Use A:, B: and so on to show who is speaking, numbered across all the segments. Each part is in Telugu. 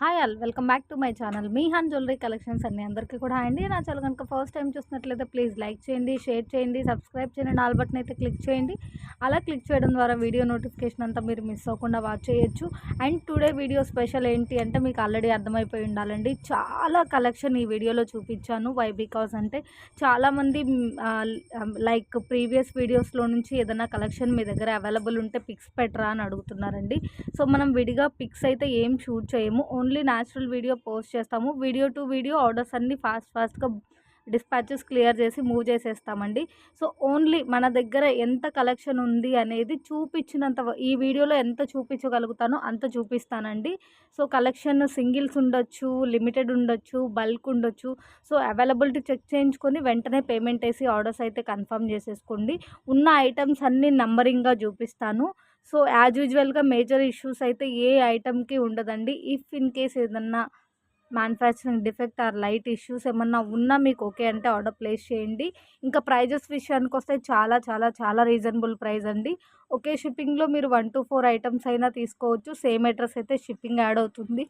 A: Hi all welcome back to my channel మీ హాన్ జ్యువెలరీ కలెక్షన్స్ అన్ని అందరికీ కూడా అండి. నా ఛానల్ కనుక ఫస్ట్ టైం చూసినట్లయితే ప్లీజ్ లైక్ చేయండి, షేర్ చేయండి, సబ్స్క్రైబ్ చేయండి, ఆల్ బటన్ అయితే క్లిక్ చేయండి. అలా క్లిక్ చేయడం ద్వారా వీడియో నోటిఫికేషన్ అంతా మీరు మిస్ అవ్వకుండా వాచ్ చేయొచ్చు. అండ్ టుడే వీడియో స్పెషల్ ఏంటి అంటే మీకు ఆల్రెడీ అర్థమైపోయి ఉండాలండి, చాలా కలెక్షన్ ఈ వీడియోలో చూపించాను. వై బికాజ్ అంటే చాలామంది లైక్ ప్రీవియస్ వీడియోస్లో నుంచి ఏదైనా కలెక్షన్ మీ దగ్గర అవైలబుల్ ఉంటే పిక్స్ పెట్టరా అని అడుగుతున్నారండి. సో మనం విడిగా పిక్స్ అయితే ఏం షూట్ చేయము, ఓన్లీ న్యాచురల్ వీడియో పోస్ట్ చేస్తాము. వీడియో టు వీడియో ఆర్డర్స్ అన్నీ ఫాస్ట్గా డిస్పాచెస్ క్లియర్ చేసి మూవ్ చేసేస్తామండి. సో ఓన్లీ మన దగ్గర ఎంత కలెక్షన్ ఉంది అనేది చూపించినంత ఈ వీడియోలో ఎంత చూపించగలుగుతానో అంత చూపిస్తానండి. సో కలెక్షన్ సింగిల్స్ ఉండొచ్చు, లిమిటెడ్ ఉండొచ్చు, బల్క్ ఉండొచ్చు. సో అవైలబిలిటీ చెక్ చేయించుకొని వెంటనే పేమెంట్ వేసి ఆర్డర్స్ అయితే కన్ఫర్మ్ చేసేసుకోండి. ఉన్న ఐటమ్స్ అన్నీ నంబరింగ్గా చూపిస్తాను. సో యాజ్ యూజువల్గా మేజర్ ఇష్యూస్ అయితే ఏ ఐటమ్కి ఉండదండి. ఇఫ్ ఇన్ కేస్ ఏదన్నా manufacturing defect or light issues ఏమన్నా ఉన్నా మీకు ఓకే అంటే ఆర్డర్ ప్లేస్ చేయండి. ఇంకా ప్రైజెస్ విషయానికి వస్తే చాలా చాలా చాలా రీజనబుల్ ప్రైస్ అండి. ఒకే షిప్పింగ్లో మీరు 1 to 4 ఐటమ్స్ అయినా తీసుకోవచ్చు. సేమ్ అడ్రస్ అయితే షిప్పింగ్ యాడ్ అవుతుంది.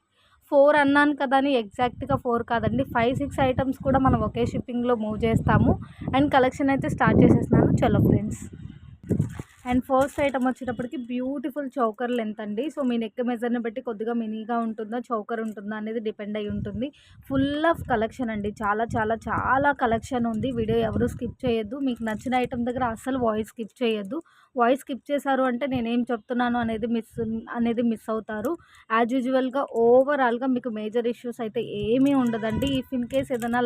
A: 4 అన్నాను కదా అని ఎగ్జాక్ట్గా 4 కాదండి, 5-6 ఐటమ్స్ కూడా మనం ఒకే షిప్పింగ్లో మూవ్ చేస్తాము. అండ్ కలెక్షన్ అయితే స్టార్ట్ చేసేసినాను. చలో ఫ్రెండ్స్. అండ్ ఫస్ట్ ఐటమ్ వచ్చేటప్పటికి బ్యూటిఫుల్ చౌకర్ లెంత్ అండి. సో మీ నెక్ మెజర్ని బట్టి కొద్దిగా మినీగా ఉంటుందా చౌకర్ ఉంటుందా అనేది డిపెండ్ అయి ఉంటుంది. ఫుల్ ఆఫ్ కలెక్షన్ అండి, చాలా చాలా చాలా కలెక్షన్ ఉంది. వీడియో ఎవరు స్కిప్ చేయొద్దు. మీకు నచ్చిన ఐటమ్ దగ్గర అస్సలు వాయిస్ స్కిప్ చేయొద్దు. వాయిస్ స్కిప్ చేశారు అంటే నేనేం చెప్తున్నాను అనేది మిస్ అవుతారు. యాజ్ యూజువల్గా ఓవరాల్గా మీకు మేజర్ ఇష్యూస్ అయితే ఏమీ ఉండదండి. ఇఫ్ ఇన్ కేస్ ఏదైనా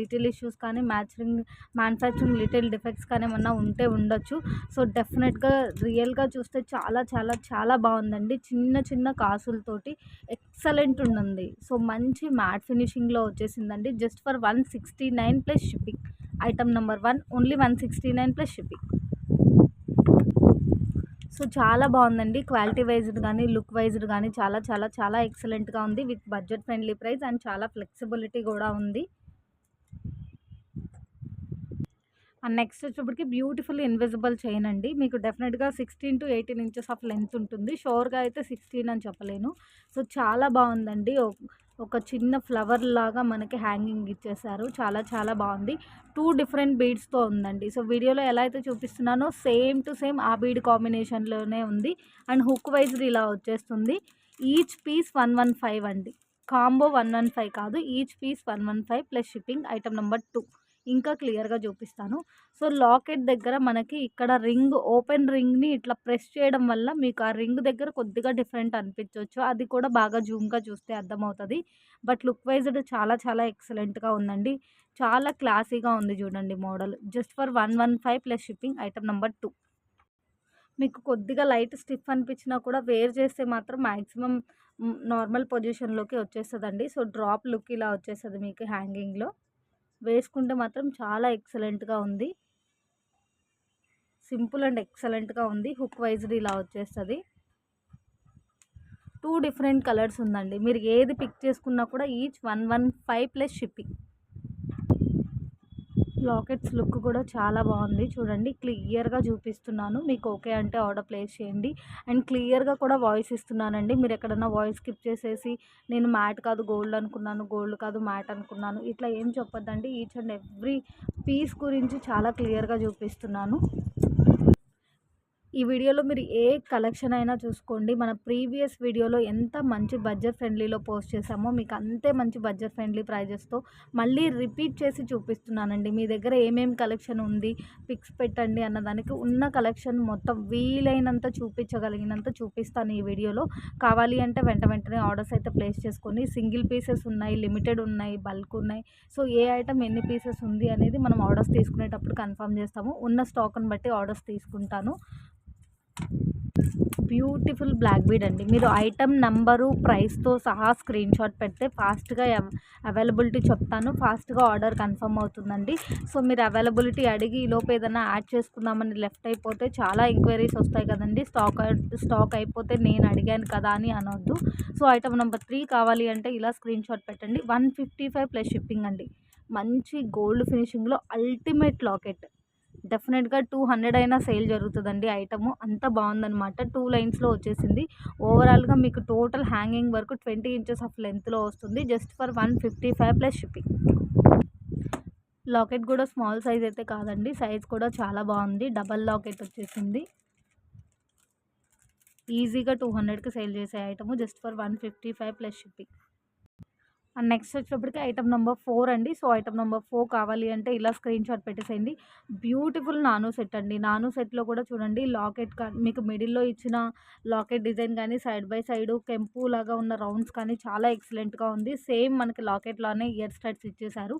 A: లిటిల్ ఇష్యూస్ కానీ మ్యానుఫ్యాక్చరింగ్ లిటిల్ డిఫెక్ట్స్ కానీ ఏమన్నా ఉంటే ఉండొచ్చు. సో డెఫినెట్గా రియల్గా చూస్తే చాలా చాలా చాలా బాగుందండి. చిన్న చిన్న కాసులతోటి ఎక్సలెంట్ ఉంది. సో మంచి మ్యాట్ ఫినిషింగ్లో వచ్చేసిందండి. Just for 169 plus shipping. Item number 1 only 169 plus shipping. So చాలా బాగుందండి. క్వాలిటీ వైజ్డ్ కానీ లుక్ వైజ్డ్ కానీ చాలా చాలా చాలా ఎక్సలెంట్గా ఉంది. With budget friendly price and చాలా ఫ్లెక్సిబిలిటీ కూడా ఉంది. అండ్ నెక్స్ట్ వచ్చేప్పటికి బ్యూటిఫుల్ ఇన్విజిబుల్ చైన్ అండి. మీకు డెఫినెట్గా 16 to 18 ఇంచెస్ ఆఫ్ లెంత్ ఉంటుంది. షోర్గా అయితే 16 అని చెప్పలేను. సో చాలా బాగుందండి. ఒక చిన్న ఫ్లవర్ లాగా మనకి హ్యాంగింగ్ ఇచ్చేసారు. చాలా చాలా బాగుంది. 2 డిఫరెంట్ బీడ్స్తో ఉందండి. సో వీడియోలో ఎలా అయితే చూపిస్తున్నానో సేమ్ టు సేమ్ ఆ బీడ్ కాంబినేషన్లోనే ఉంది. అండ్ హుక్ వైజ్ ఇలా వచ్చేస్తుంది. ఈచ్ పీస్ 115 అండి. కాంబో 115 కాదు, each piece 115 plus shipping. Item number 2 ఇంకా క్లియర్గా చూపిస్తాను. సో లాకెట్ దగ్గర మనకి ఇక్కడ ఓపెన్ రింగ్ని ఇట్లా ప్రెస్ చేయడం వల్ల మీకు ఆ రింగ్ దగ్గర కొద్దిగా డిఫరెంట్ అనిపించవచ్చు. అది కూడా బాగా జూమ్గా చూస్తే అర్థమవుతుంది. బట్ లుక్ వైజ్డ్ చాలా చాలా ఎక్సలెంట్గా ఉందండి. చాలా క్లాసీగా ఉంది చూడండి model. Just for 115 plus shipping. Item number 2 మీకు కొద్దిగా లైట్ స్టిఫ్ అనిపించినా కూడా వేర్ చేస్తే మాత్రం మ్యాక్సిమం నార్మల్ పొజిషన్లోకి వచ్చేస్తుందండి. సో డ్రాప్ లుక్ ఇలా వచ్చేస్తుంది మీకు హ్యాంగింగ్లో. వేసుకుంటే మాత్రం చాలా ఎక్సలెంట్గా ఉంది. సింపుల్ అండ్ ఎక్సలెంట్గా ఉంది. హుక్ వైజ్డ్ ఇలా వచ్చేస్తుంది. 2 డిఫరెంట్ కలర్స్ ఉందండి. మీరు ఏది పిక్ చేసుకున్నా కూడా each 115 plus shipping. Lockets look కూడా చాలా బాగుంది చూడండి. క్లియర్గా చూపిస్తున్నాను. మీకు ఓకే అంటే ఆర్డర్ ప్లేస్ చేయండి. అండ్ క్లియర్గా కూడా వాయిస్ ఇస్తున్నానండి. మీరు ఎక్కడన్నా వాయిస్ స్కిప్ చేసేసి నేను మ్యాట్ కాదు గోల్డ్ అనుకున్నాను, గోల్డ్ కాదు మ్యాట్ అనుకున్నాను, ఇట్లా ఏం చెప్పొద్దండి. ఈచ్ అండ్ ఎవ్రీ పీస్ గురించి చాలా క్లియర్గా చూపిస్తున్నాను. ఈ వీడియోలో మీరు ఏ కలెక్షన్ అయినా చూసుకోండి. మన ప్రీవియస్ వీడియోలో ఎంత మంచి బడ్జెట్ ఫ్రెండ్లీలో పోస్ట్ చేసామో మీకు అంతే మంచి బడ్జెట్ ఫ్రెండ్లీ ప్రైజెస్తో మళ్ళీ రిపీట్ చేసి చూపిస్తున్నానండి. మీ దగ్గర ఏమేమి కలెక్షన్ ఉంది పిక్స్ పెట్టండి అన్నదానికి ఉన్న కలెక్షన్ మొత్తం వీలైనంత చూపించగలిగినంత చూపిస్తాను ఈ వీడియోలో. కావాలి అంటే వెంటనే ఆర్డర్స్ అయితే ప్లేస్ చేసుకొని, సింగిల్ పీసెస్ ఉన్నాయి, లిమిటెడ్ ఉన్నాయి, బల్క్ ఉన్నాయి. సో ఏ ఐటమ్ ఎన్ని పీసెస్ ఉంది అనేది మనం ఆర్డర్స్ తీసుకునేటప్పుడు కన్ఫర్మ్ చేస్తాము. ఉన్న స్టాక్ని బట్టి ఆర్డర్స్ తీసుకుంటాను. బ్యూటిఫుల్ బ్లాక్ బీడ్ అండి. మీరు ఐటమ్ నంబరు ప్రైస్తో సహా స్క్రీన్ షాట్ పెడితే ఫాస్ట్గా అవైలబిలిటీ చెప్తాను, ఫాస్ట్గా ఆర్డర్ కన్ఫర్మ్ అవుతుందండి. సో మీరు అవైలబిలిటీ అడిగి ఈలోపు ఏదైనా యాడ్ చేసుకుందామని లెఫ్ట్ అయిపోతే చాలా ఎంక్వైరీస్ వస్తాయి కదండి. స్టాక్ అయిపోతే నేను అడిగాను కదా అని అనొద్దు. సో ఐటమ్ నెంబర్ 3 కావాలి అంటే ఇలా స్క్రీన్ షాట్ పెట్టండి. 155 ప్లస్ షిప్పింగ్ అండి. మంచి గోల్డ్ ఫినిషింగ్లో అల్టిమేట్ లాకెట్. డెఫినెట్గా 200 అయినా సేల్ జరుగుతుందండి ఐటము. అంత బాగుందనమాట. 2 లైన్స్లో వచ్చేసింది. ఓవరాల్గా మీకు టోటల్ హ్యాంగింగ్ వరకు 20 ఇంచెస్ ఆఫ్ లెంత్లో వస్తుంది. Just for 155 plus shipping. Locket కూడా స్మాల్ సైజ్ అయితే కాదండి, సైజ్ కూడా చాలా బాగుంది. డబల్ లాకెట్ వచ్చేసింది. ఈజీగా 200కి సేల్ చేసే item. Just for 155 plus shipping. And next వచ్చేటప్పటికి ఐటమ్ నెంబర్ 4 అండి. సో ఐటమ్ నెంబర్ 4 కావాలి అంటే ఇలా స్క్రీన్ షాట్ పెట్టేసేయండి. బ్యూటిఫుల్ నాను సెట్ అండి. నాను సెట్లో కూడా చూడండి లాకెట్ మీకు మిడిల్లో ఇచ్చిన లాకెట్ డిజైన్ కానీ సైడ్ బై సైడ్ కెంపు లాగా ఉన్న రౌండ్స్ కానీ చాలా ఎక్సలెంట్గా ఉంది. సేమ్ మనకి లాకెట్లానే ఇయర్ స్టడ్స్ ఇచ్చేసారు.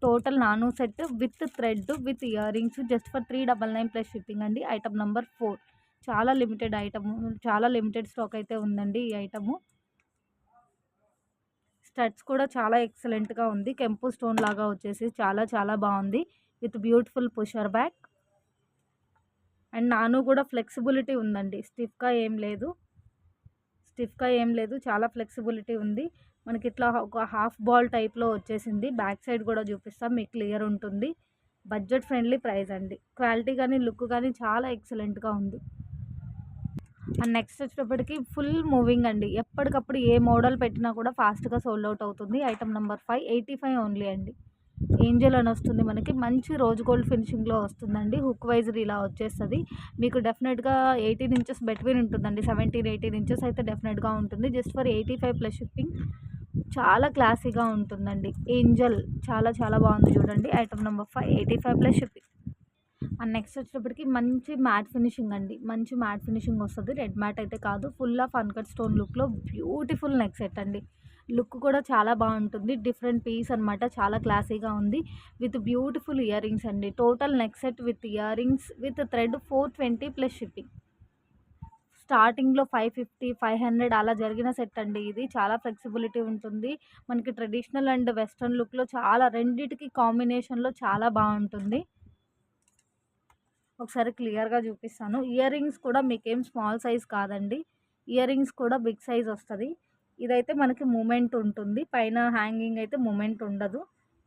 A: టోటల్ నాను set with thread with ear rings just for 399 plus shipping అండి. ఐటమ్ నెంబర్ 4 చాలా లిమిటెడ్ ఐటము, చాలా లిమిటెడ్ స్టాక్ అయితే ఉందండి ఈ ఐటము. స్టడ్స్ కూడా చాలా ఎక్సలెంట్గా ఉంది. కెంపు స్టోన్ లాగా వచ్చేసి చాలా చాలా బాగుంది with beautiful pusher back. And నాను కూడా ఫ్లెక్సిబిలిటీ ఉందండి, స్టిఫ్గా ఏం లేదు, చాలా ఫ్లెక్సిబిలిటీ ఉంది. మనకి ఇట్లా ఒక హాఫ్ బాల్ టైప్లో వచ్చేసింది. బ్యాక్ సైడ్ కూడా చూపిస్తాం, మీకు క్లియర్ ఉంటుంది. బడ్జెట్ ఫ్రెండ్లీ ప్రైస్ అండి. క్వాలిటీ కానీ లుక్ కానీ చాలా ఎక్సలెంట్గా ఉంది. అండ్ నెక్స్ట్ వచ్చేటప్పటికి ఫుల్ మూవింగ్ అండి. ఎప్పటికప్పుడు ఏ మోడల్ పెట్టినా కూడా ఫాస్ట్గా సోల్డ్ అవుట్ అవుతుంది. ఐటమ్ నెంబర్ 5 85 ఓన్లీ అండి. ఏంజల్ అని వస్తుంది మనకి. మంచి రోజ్ గోల్డ్ ఫినిషింగ్లో వస్తుందండి. హుక్ వైజ్ ఇలా వచ్చేస్తుంది. మీకు డెఫినెట్గా 18 ఇంచెస్ బెట్వీన్ ఉంటుందండి. 17-18 ఇంచెస్ అయితే డెఫినెట్గా ఉంటుంది. Just for 85 plus shipping. చాలా క్లాసీగా ఉంటుందండి. ఏంజల్ చాలా చాలా బాగుంది చూడండి. Item number 5 85 plus shipping. And next వచ్చేటప్పటికి మంచి మ్యాట్ ఫినిషింగ్ అండి. మంచి మ్యాట్ ఫినిషింగ్ వస్తుంది. రెడ్ మ్యాట్ అయితే కాదు, ఫుల్ ఆఫ్ అన్కట్ స్టోన్ లుక్లో బ్యూటిఫుల్ నెక్ సెట్ అండి. లుక్ కూడా చాలా బాగుంటుంది. డిఫరెంట్ పీస్ అనమాట. చాలా క్లాసీగా ఉంది విత్ బ్యూటిఫుల్ ఇయర్ రింగ్స్ అండి. Total neck set with earrings with thread 420 plus shipping. స్టార్టింగ్లో 550 500 అలా జరిగిన సెట్ అండి ఇది. చాలా ఫ్లెక్సిబిలిటీ ఉంటుంది. మనకి ట్రెడిషనల్ అండ్ వెస్ట్రన్ లుక్లో చాలా రెండిటికి కాంబినేషన్లో చాలా బాగుంటుంది. ఒకసారి క్లియర్గా చూపిస్తాను. ఇయర్ రింగ్స్ కూడా మీకేం స్మాల్ సైజ్ కాదండి. ఇయర్ రింగ్స్ కూడా బిగ్ సైజ్ వస్తుంది. ఇదైతే మనకి మూమెంట్ ఉంటుంది, పైన హ్యాంగింగ్ అయితే మూమెంట్ ఉండదు.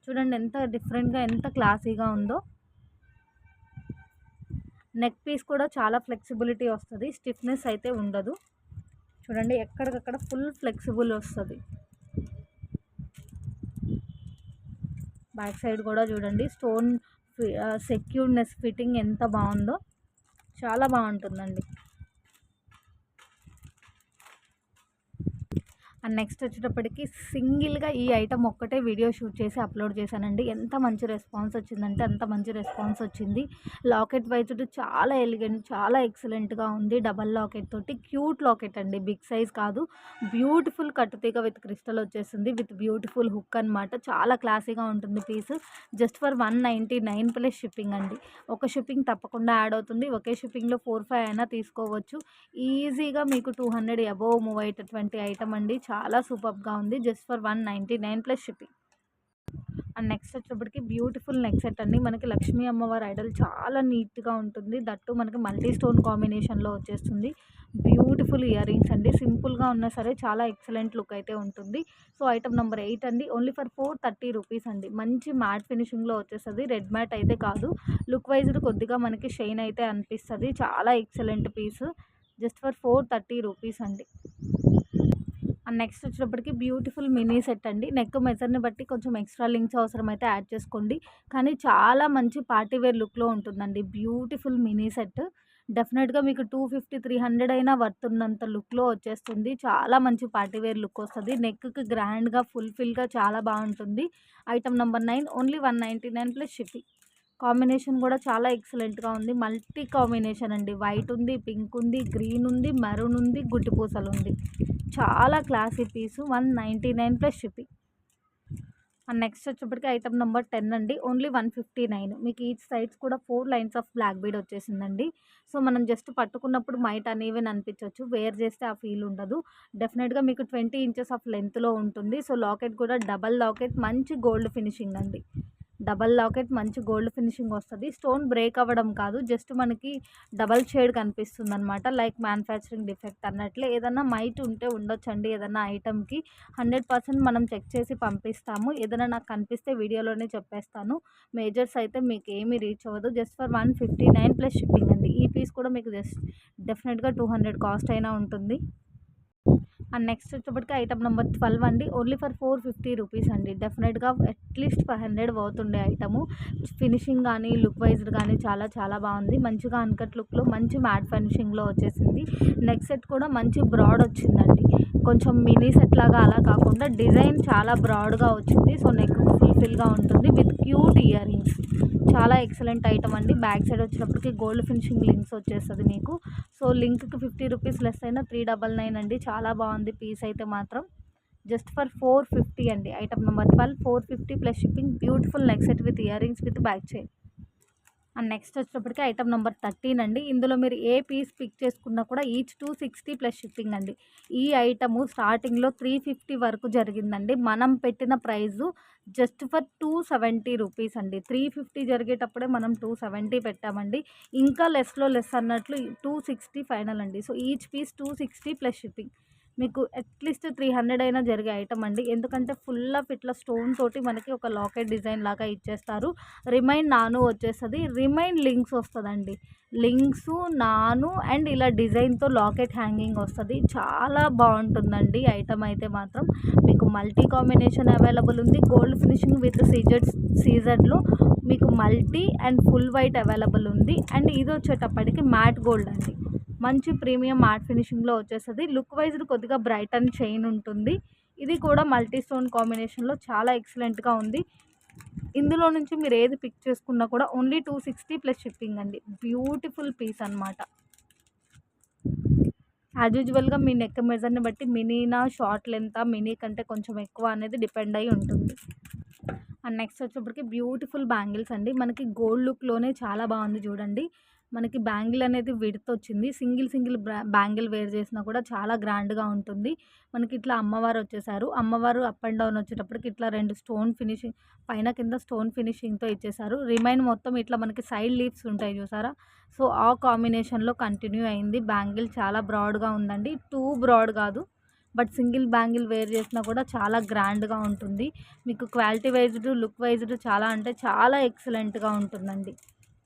A: చూడండి ఎంత డిఫరెంట్గా ఎంత క్లాసీగా ఉందో. నెక్ పీస్ కూడా చాలా ఫ్లెక్సిబిలిటీ వస్తుంది, స్టిఫ్నెస్ అయితే ఉండదు. చూడండి ఎక్కడికక్కడ ఫుల్ ఫ్లెక్సిబుల్ వస్తుంది. బ్యాక్ సైడ్ కూడా చూడండి స్టోన్ సెక్యూర్నెస్ ఫిట్టింగ్ ఎంత బాగుందో, చాలా బాగుంటుందండి. అండ్ నెక్స్ట్ వచ్చేటప్పటికి సింగిల్గా ఈ ఐటమ్ ఒక్కటే వీడియో షూట్ చేసి అప్లోడ్ చేశానండి. ఎంత మంచి రెస్పాన్స్ వచ్చిందంటే అంత మంచి రెస్పాన్స్ వచ్చింది. లాకెట్ వైజ్ చాలా ఎలిగెంట్, చాలా ఎక్సలెంట్గా ఉంది. డబల్ లాకెట్ తోటి క్యూట్ లాకెట్ అండి, బిగ్ సైజ్ కాదు. బ్యూటిఫుల్ కట్టుతీగ విత్ క్రిస్టల్ వచ్చేసింది విత్ బ్యూటిఫుల్ హుక్ అనమాట. చాలా క్లాసీగా ఉంటుంది piece. Just for 199 plus shipping అండి. ఒక షిప్పింగ్ తప్పకుండా యాడ్ అవుతుంది. ఒకే షిప్పింగ్లో 4-5 అయినా తీసుకోవచ్చు. ఈజీగా మీకు 200 అబోవ్ మూవ్ అయ్యేటటువంటి ఐటమ్ అండి. చాలా సూపర్గా ఉంది. Just for 199 plus shipping. And next వచ్చేటప్పటికి బ్యూటిఫుల్ నెక్ సెట్ అండి. మనకి లక్ష్మీ అమ్మవారి ఐడల్ చాలా నీట్గా ఉంటుంది. దట్టు మనకి మల్టీ స్టోన్ కాంబినేషన్లో వచ్చేస్తుంది. బ్యూటిఫుల్ ఇయర్ రింగ్స్ అండి. సింపుల్గా ఉన్నా సరే చాలా ఎక్సలెంట్ లుక్ అయితే ఉంటుంది. సో ఐటమ్ నెంబర్ 8 అండి. ఓన్లీ ఫర్ 430 రూపీస్ అండి. మంచి మ్యాట్ ఫినిషింగ్లో వచ్చేస్తుంది. రెడ్ మ్యాట్ అయితే కాదు, లుక్ వైజ్ కొద్దిగా మనకి షైన్ అయితే అనిపిస్తుంది. చాలా excellent piece. Just for 430 rupees అండి. అండ్ నెక్స్ట్ వచ్చేటప్పటికి బ్యూటిఫుల్ మినీ సెట్ అండి. నెక్ మెజర్ని బట్టి కొంచెం ఎక్స్ట్రా లింక్స్ అవసరమైతే యాడ్ చేసుకోండి, కానీ చాలా మంచి పార్టీవేర్ లుక్లో ఉంటుందండి. బ్యూటిఫుల్ మినీ సెట్ డెఫినెట్గా మీకు 250-300 అయినా వర్తున్నంత లుక్లో వచ్చేస్తుంది. చాలా మంచి పార్టీవేర్ లుక్ వస్తుంది. నెక్కి గ్రాండ్గా ఫుల్ఫిల్గా చాలా బాగుంటుంది. Item number 9 only 199 plus shipping. Combination కూడా చాలా ఎక్సలెంట్గా ఉంది. మల్టీ కాంబినేషన్ అండి. వైట్ ఉంది, పింక్ ఉంది, గ్రీన్ ఉంది, మెరూన్ ఉంది, గుడ్డి పూసలు ఉంది. చాలా classy piece. 199 plus shipping. And next వచ్చేప్పటికి ఐటమ్ నెంబర్ 10 అండి. ఓన్లీ 159. మీకు ఈచ్ సైడ్స్ కూడా 4 లైన్స్ ఆఫ్ బ్లాక్ బీడ్ వచ్చేసిందండి. సో మనం జస్ట్ పట్టుకున్నప్పుడు మైట్ అనేవన్ అనిపించవచ్చు, వేర్ చేస్తే ఆ ఫీల్ ఉండదు. డెఫినెట్గా మీకు 20 ఇంచెస్ ఆఫ్ లెంత్లో ఉంటుంది. సో లాకెట్ కూడా డబల్ లాకెట్, మంచి గోల్డ్ ఫినిషింగ్ అండి. డబల్ లాకెట్ మంచి గోల్డ్ ఫినిషింగ్ వస్తది. స్టోన్ బ్రేక్ అవ్వడం కాదు. జస్ట్ మనకి డబల్ షేడ్ కనిపిస్తుందనమాట. లైక్ మ్యానుఫ్యాక్చరింగ్ డిఫెక్ట్ అన్నట్లే. ఏదన్నా మైట్ ఉంటే ఉండొచ్చండి ఏదన్నా ఐటెమ్‌కి. 100% మనం చెక్ చేసి పంపిస్తాము. ఏదైనా నాకు కనిపిస్తే వీడియోలోనే చెప్పేస్తాను. మేజర్స్ అయితే మీకేమీ రీచ్ అవ్వదు. జస్ట్ ఫర్ 159 ప్లస్ షిప్పింగ్ అండి. ఈ పీస్ కూడా మీకు డెఫినెట్‌గా 200 కాస్ట్ అయినా ఉంటుంది. అండ్ నెక్స్ట్ వచ్చేప్పటికి ఐటమ్ నెంబర్ 12 అండి. ఓన్లీ ఫర్ 450 రూపీస్ అండి. డెఫినెట్‌గా అట్‌లీస్ట్ 500 అవుతుండే ఐటము. ఫినిషింగ్ కానీ, లుక్ వైజ్డ్ కానీ చాలా చాలా బాగుంది. మంచిగా అన్‌కట్ లుక్‌లో మంచి మ్యాట్ ఫినిషింగ్‌లో వచ్చేసింది. నెక్ సెట్ కూడా మంచి బ్రాడ్ వచ్చిందండి. కొంచెం మినీ సెట్ లాగా అలా కాకుండా డిజైన్ చాలా బ్రాడ్‌గా వచ్చింది. సో, నెక్ ఫుల్‌ఫిల్‌గా ఉంటుంది విత్ క్యూట్ ఇయర్ రింగ్స్. చాలా ఎక్సలెంట్ ఐటమ్ అండి. బ్యాక్ సైడ్ వచ్చేటప్పటికి గోల్డ్ ఫినిషింగ్ లింక్స్ వచ్చేస్తది మీకు. సో, లింక్‌కి 50 రూపీస్ లెస్ అయినా 399 అండి. చాలా బాగుంది పీస్ అయితే మాత్రం. జస్ట్ ఫర్ 450 అండి. Item number 12 450 plus shipping. Beautiful neck set with earrings with back chain. And next వచ్చేటప్పటికి ఐటమ్ నెంబర్ 13 అండి. ఇందులో మీరు ఏ పీస్ పిక్ చేసుకున్నా కూడా ఈచ్ 260 ప్లస్ షిప్పింగ్ అండి. ఈ ఐటము స్టార్టింగ్‌లో 350 వరకు జరిగిందండి. మనం పెట్టిన ప్రైజు జస్ట్ ఫర్ 270 రూపీస్ అండి. 350 జరిగేటప్పుడే మనం 270 పెట్టామండి. ఇంకా లెస్‌లో లెస్ అన్నట్లు 260 ఫైనల్ అండి. So, each piece 260 plus shipping. మీకు అట్‌లీస్ట్ 300 అయినా జరిగే ఐటమ్ అండి. ఎందుకంటే ఫుల్ ఆఫ్ ఇట్లా స్టోన్ తోటి మనకి ఒక లాకెట్ డిజైన్ లాగా ఇచ్చేస్తారు. రిమైన్ నాను వచ్చేస్తది. రిమైన్ లింక్స్ వస్తదండి. లింక్సు, నాను అండ్ ఇలా డిజైన్‌తో లాకెట్ హ్యాంగింగ్ వస్తది. చాలా బావుంటుందండి ఐటమ్ అయితే మాత్రం. మీకు మల్టీ కాంబినేషన్ అవైలబుల్ ఉంది. గోల్డ్ ఫినిషింగ్ విత్ సీజెడ్‌లో మీకు multi and full white available ఉంది. అండ్ ఇది వచ్చేటప్పటికి మ్యాట్ గోల్డ్ అండి. మంచి ప్రీమియం మ్యాట్ ఫినిషింగ్‌లో వచ్చేస్తది. లుక్ వైజ్డ్ కొద్దిగా బ్రైట్ అండ్ చైన్ ఉంటుంది. ఇది కూడా మల్టీ స్టోన్ కాంబినేషన్‌లో చాలా ఎక్సలెంట్‌గా ఉంది. ఇందులో నుంచి మీరు ఏది పిక్ చేసుకున్నా కూడా ఓన్లీ 260 ప్లస్ షిప్పింగ్ అండి. బ్యూటిఫుల్ పీస్ అనమాట. యాజ్ యూజువల్‌గా మీ నెక్ మెజర్‌ని బట్టి మినీనా, షార్ట్ లెంతా, మినీ కంటే కొంచెం ఎక్కువ అనేది డిపెండ్ అయ్యి ఉంటుంది. అండ్ నెక్స్ట్ వచ్చేప్పటికి బ్యూటిఫుల్ బ్యాంగిల్స్ అండి. మనకి గోల్డ్ లుక్‌లోనే చాలా బాగుంది చూడండి. మనకి బ్యాంగిల్ అనేది విడ్త్ వచ్చింది. సింగిల్ బ్యాంగిల్ వేర్ చేసినా కూడా చాలా గ్రాండ్‌గా ఉంటుంది. మనకి ఇట్లా అమ్మవారు వచ్చేసారు. అమ్మవారు అప్ అండ్ డౌన్ వచ్చేటప్పటికి ఇట్లా 2 స్టోన్ ఫినిషింగ్ పైన కింద స్టోన్ ఫినిషింగ్‌తో ఇచ్చేసారు. రిమైన్ మొత్తం ఇట్లా మనకి సైడ్ లీవ్స్ ఉంటాయి చూసారా? సో, ఆ కాంబినేషన్‌లో కంటిన్యూ అయింది. బ్యాంగిల్ చాలా బ్రాడ్‌గా ఉందండి. టూ బ్రాడ్ కాదు. బట్ సింగిల్ బ్యాంగిల్ వేర్ చేసినా కూడా చాలా గ్రాండ్‌గా ఉంటుంది. మీకు క్వాలిటీ వైజ్డ్, లుక్ వైజ్డ్ చాలా అంటే చాలా ఎక్సలెంట్‌గా ఉంటుందండి.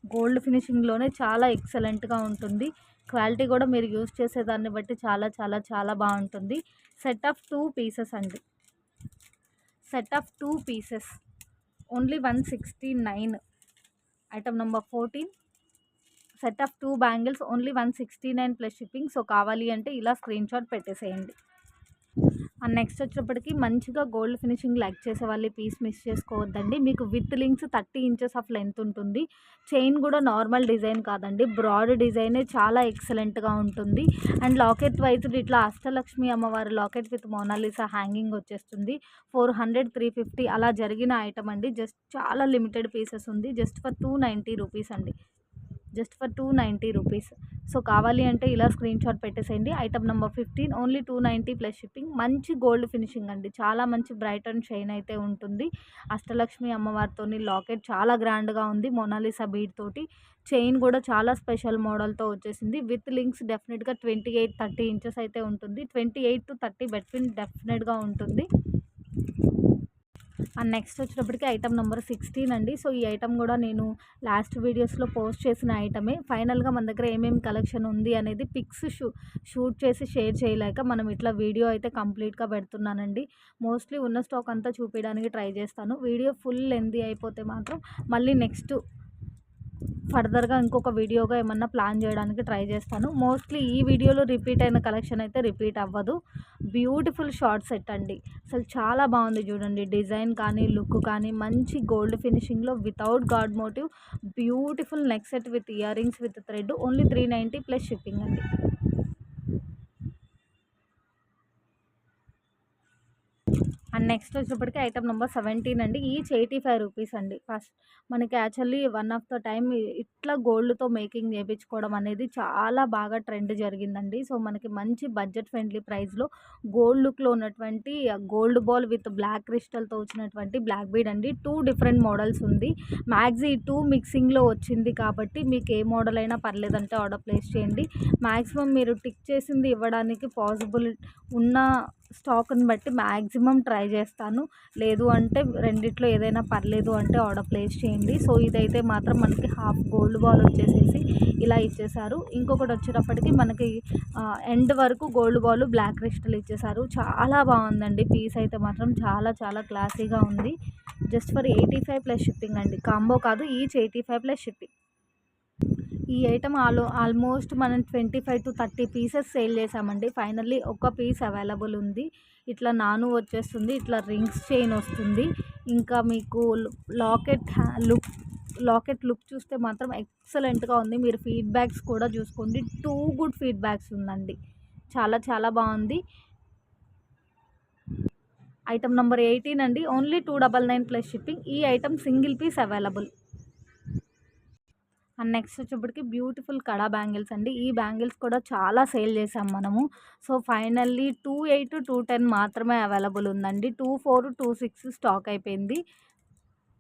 A: గోల్డ్ ఫినిషింగ్‌లోనే చాలా ఎక్సలెంట్‌గా ఉంటుంది. క్వాలిటీ కూడా మీరు యూజ్ చేసేదాన్ని బట్టి చాలా చాలా చాలా బాగుంటుంది. సెట్ ఆఫ్ 2 పీసెస్ అండి. Set of 2 pieces only 169. Item number 14 set of 2 bangles only 169 plus shipping. So, కావాలి అంటే ఇలా స్క్రీన్‌షాట్ పెట్టేసేయండి. అండ్ నెక్స్ట్ వచ్చేటప్పటికి మంచిగా గోల్డ్ ఫినిషింగ్ లైక్ చేసే వాళ్ళు ఈ పీస్ మిస్ చేసుకోవద్దండి. మీకు with links 30 inches of length ఉంటుంది. చైన్ కూడా నార్మల్ డిజైన్ కాదండి. బ్రాడ్ డిజైనే చాలా ఎక్సలెంట్‌గా ఉంటుంది. అండ్ లాకెట్ వైజ్డ్ ఇట్లా అష్టలక్ష్మి అమ్మవారి లాకెట్ విత్ మోనాలిసా హ్యాంగింగ్ వచ్చేస్తుంది. 400, 350 అలా జరిగిన ఐటమ్ అండి. జస్ట్ చాలా లిమిటెడ్ పీసెస్ ఉంది. జస్ట్ ఫర్ 290 రూపీస్ అండి. Just for 290 rupees. సో, కావాలి అంటే ఇలా స్క్రీన్‌షాట్ పెట్టేసేయండి. Item number 15 only 290 plus shipping. మంచి గోల్డ్ ఫినిషింగ్ అండి. చాలా మంచి బ్రైట్ అండ్ షైన్ అయితే ఉంటుంది. అష్టలక్ష్మి అమ్మవారితోని లాకెట్ చాలా గ్రాండ్‌గా ఉంది. మోనాలిసా బీడ్ తోటి. చైన్ కూడా చాలా స్పెషల్ మోడల్‌తో వచ్చేసింది. విత్ లింక్స్ డెఫినిట్‌గా 28, 30 ఇంచెస్ అయితే ఉంటుంది. 28-30 బిట్వీన్ డెఫినిట్‌గా ఉంటుంది. అండ్ నెక్స్ట్ వచ్చేటప్పటికి ఐటమ్ నెంబర్ 16 అండి. సో, ఈ ఐటమ్ కూడా నేను లాస్ట్ వీడియోస్‌లో పోస్ట్ చేసిన ఐటమే. ఫైనల్‌గా మన దగ్గర ఏమేమి కలెక్షన్ ఉంది అనేది పిక్స్ షూట్ చేసి షేర్ చేయలేక మనం ఇట్లా వీడియో అయితే కంప్లీట్‌గా పెడుతున్నానండి. మోస్ట్లీ ఉన్న స్టాక్ అంతా చూపించడానికి ట్రై చేస్తాను. వీడియో ఫుల్ లెంతీ అయిపోతే మాత్రం మళ్ళీ నెక్స్ట్ ఫర్దర్‌గా ఇంకొక వీడియోగా ఏమన్నా ప్లాన్ చేయడానికి ట్రై చేస్తాను. మోస్ట్లీ ఈ వీడియోలో రిపీట్ అయిన కలెక్షన్ అయితే రిపీట్ అవ్వదు. బ్యూటిఫుల్ షార్ట్ సెట్ అండి. అసలు చాలా బాగుంది చూడండి. డిజైన్ కానీ, లుక్ కానీ మంచి గోల్డ్ ఫినిషింగ్‌లో without God motive beautiful neck set with earrings with thread only 390 plus shipping అండి. అండ్ నెక్స్ట్ వచ్చేటప్పటికి ఐటమ్ నెంబర్ 17 అండి. ఈచ్ 85 రూపీస్ అండి. ఫస్ట్ మనకి actually one of the time ఇట్లా గోల్డ్‌తో మేకింగ్ చేపించుకోవడం అనేది చాలా బాగా ట్రెండ్ జరిగిందండి. సో, మనకి మంచి బడ్జెట్ ఫ్రెండ్లీ ప్రైస్‌లో గోల్డ్ లుక్‌లో ఉన్నటువంటి గోల్డ్ బాల్ విత్ బ్లాక్ క్రిస్టల్‌తో వచ్చినటువంటి బ్లాక్ బీడ్ అండి. 2 డిఫరెంట్ మోడల్స్ ఉంది. మ్యాక్స్ ఈ 2 మిక్సింగ్‌లో వచ్చింది కాబట్టి మీకు ఏ మోడల్ అయినా పర్లేదంటే ఆర్డర్ ప్లేస్ చేయండి. మాక్సిమం మీరు టిక్ చేసింది ఇవ్వడానికి పాసిబుల్ ఉన్న స్టాక్‌ని బట్టి మ్యాక్సిమం ట్రై చేస్తాను. లేదు అంటే రెండిట్లో ఏదైనా పర్లేదు అంటే ఆర్డర్ ప్లేస్ చేయండి. సో, ఇదైతే మాత్రం మనకి హాఫ్ గోల్డ్ బాల్ వచ్చేసేసి ఇలా ఇచ్చేశారు. ఇంకొకటి వచ్చేటప్పటికి మనకి ఎండ్ వరకు గోల్డ్ బాల్ బ్లాక్ క్రిస్టల్ ఇచ్చేశారు. చాలా బాగుందండి. పీస్ అయితే మాత్రం చాలా చాలా క్లాసీగా ఉంది. జస్ట్ ఫర్ 85 ప్లస్ షిప్పింగ్ అండి. కాంబో కాదు, ఈచ్ 85 ప్లస్ షిప్పింగ్. ఈ ఐటమ్ ఆల్మోస్ట్ మనం 25-30 పీసెస్ సేల్ చేసామండి. ఫైనల్లీ ఒక పీస్ అవైలబుల్ ఉంది. ఇట్లా నాను వచ్చేస్తుంది, ఇట్లా రింగ్స్ చైన్ వస్తుంది. ఇంకా మీకు లాకెట్ లుక్ చూస్తే మాత్రం ఎక్సలెంట్గా ఉంది. మీరు ఫీడ్బ్యాక్స్ కూడా చూసుకోండి. 2 గుడ్ ఫీడ్బ్యాక్స్ ఉందండి. చాలా చాలా బాగుంది. ఐటమ్ నెంబర్ 18 అండి. Only 299 plus shipping. ఈ item single piece available. And next వచ్చేప్పటికి బ్యూటిఫుల్ కడా బ్యాంగిల్స్ అండి. ఈ బ్యాంగిల్స్ కూడా చాలా సేల్ చేసాం మనము. సో, ఫైనల్లీ 28, 210 మాత్రమే అవైలబుల్ ఉందండి. 24, 26 స్టాక్ అయిపోయింది.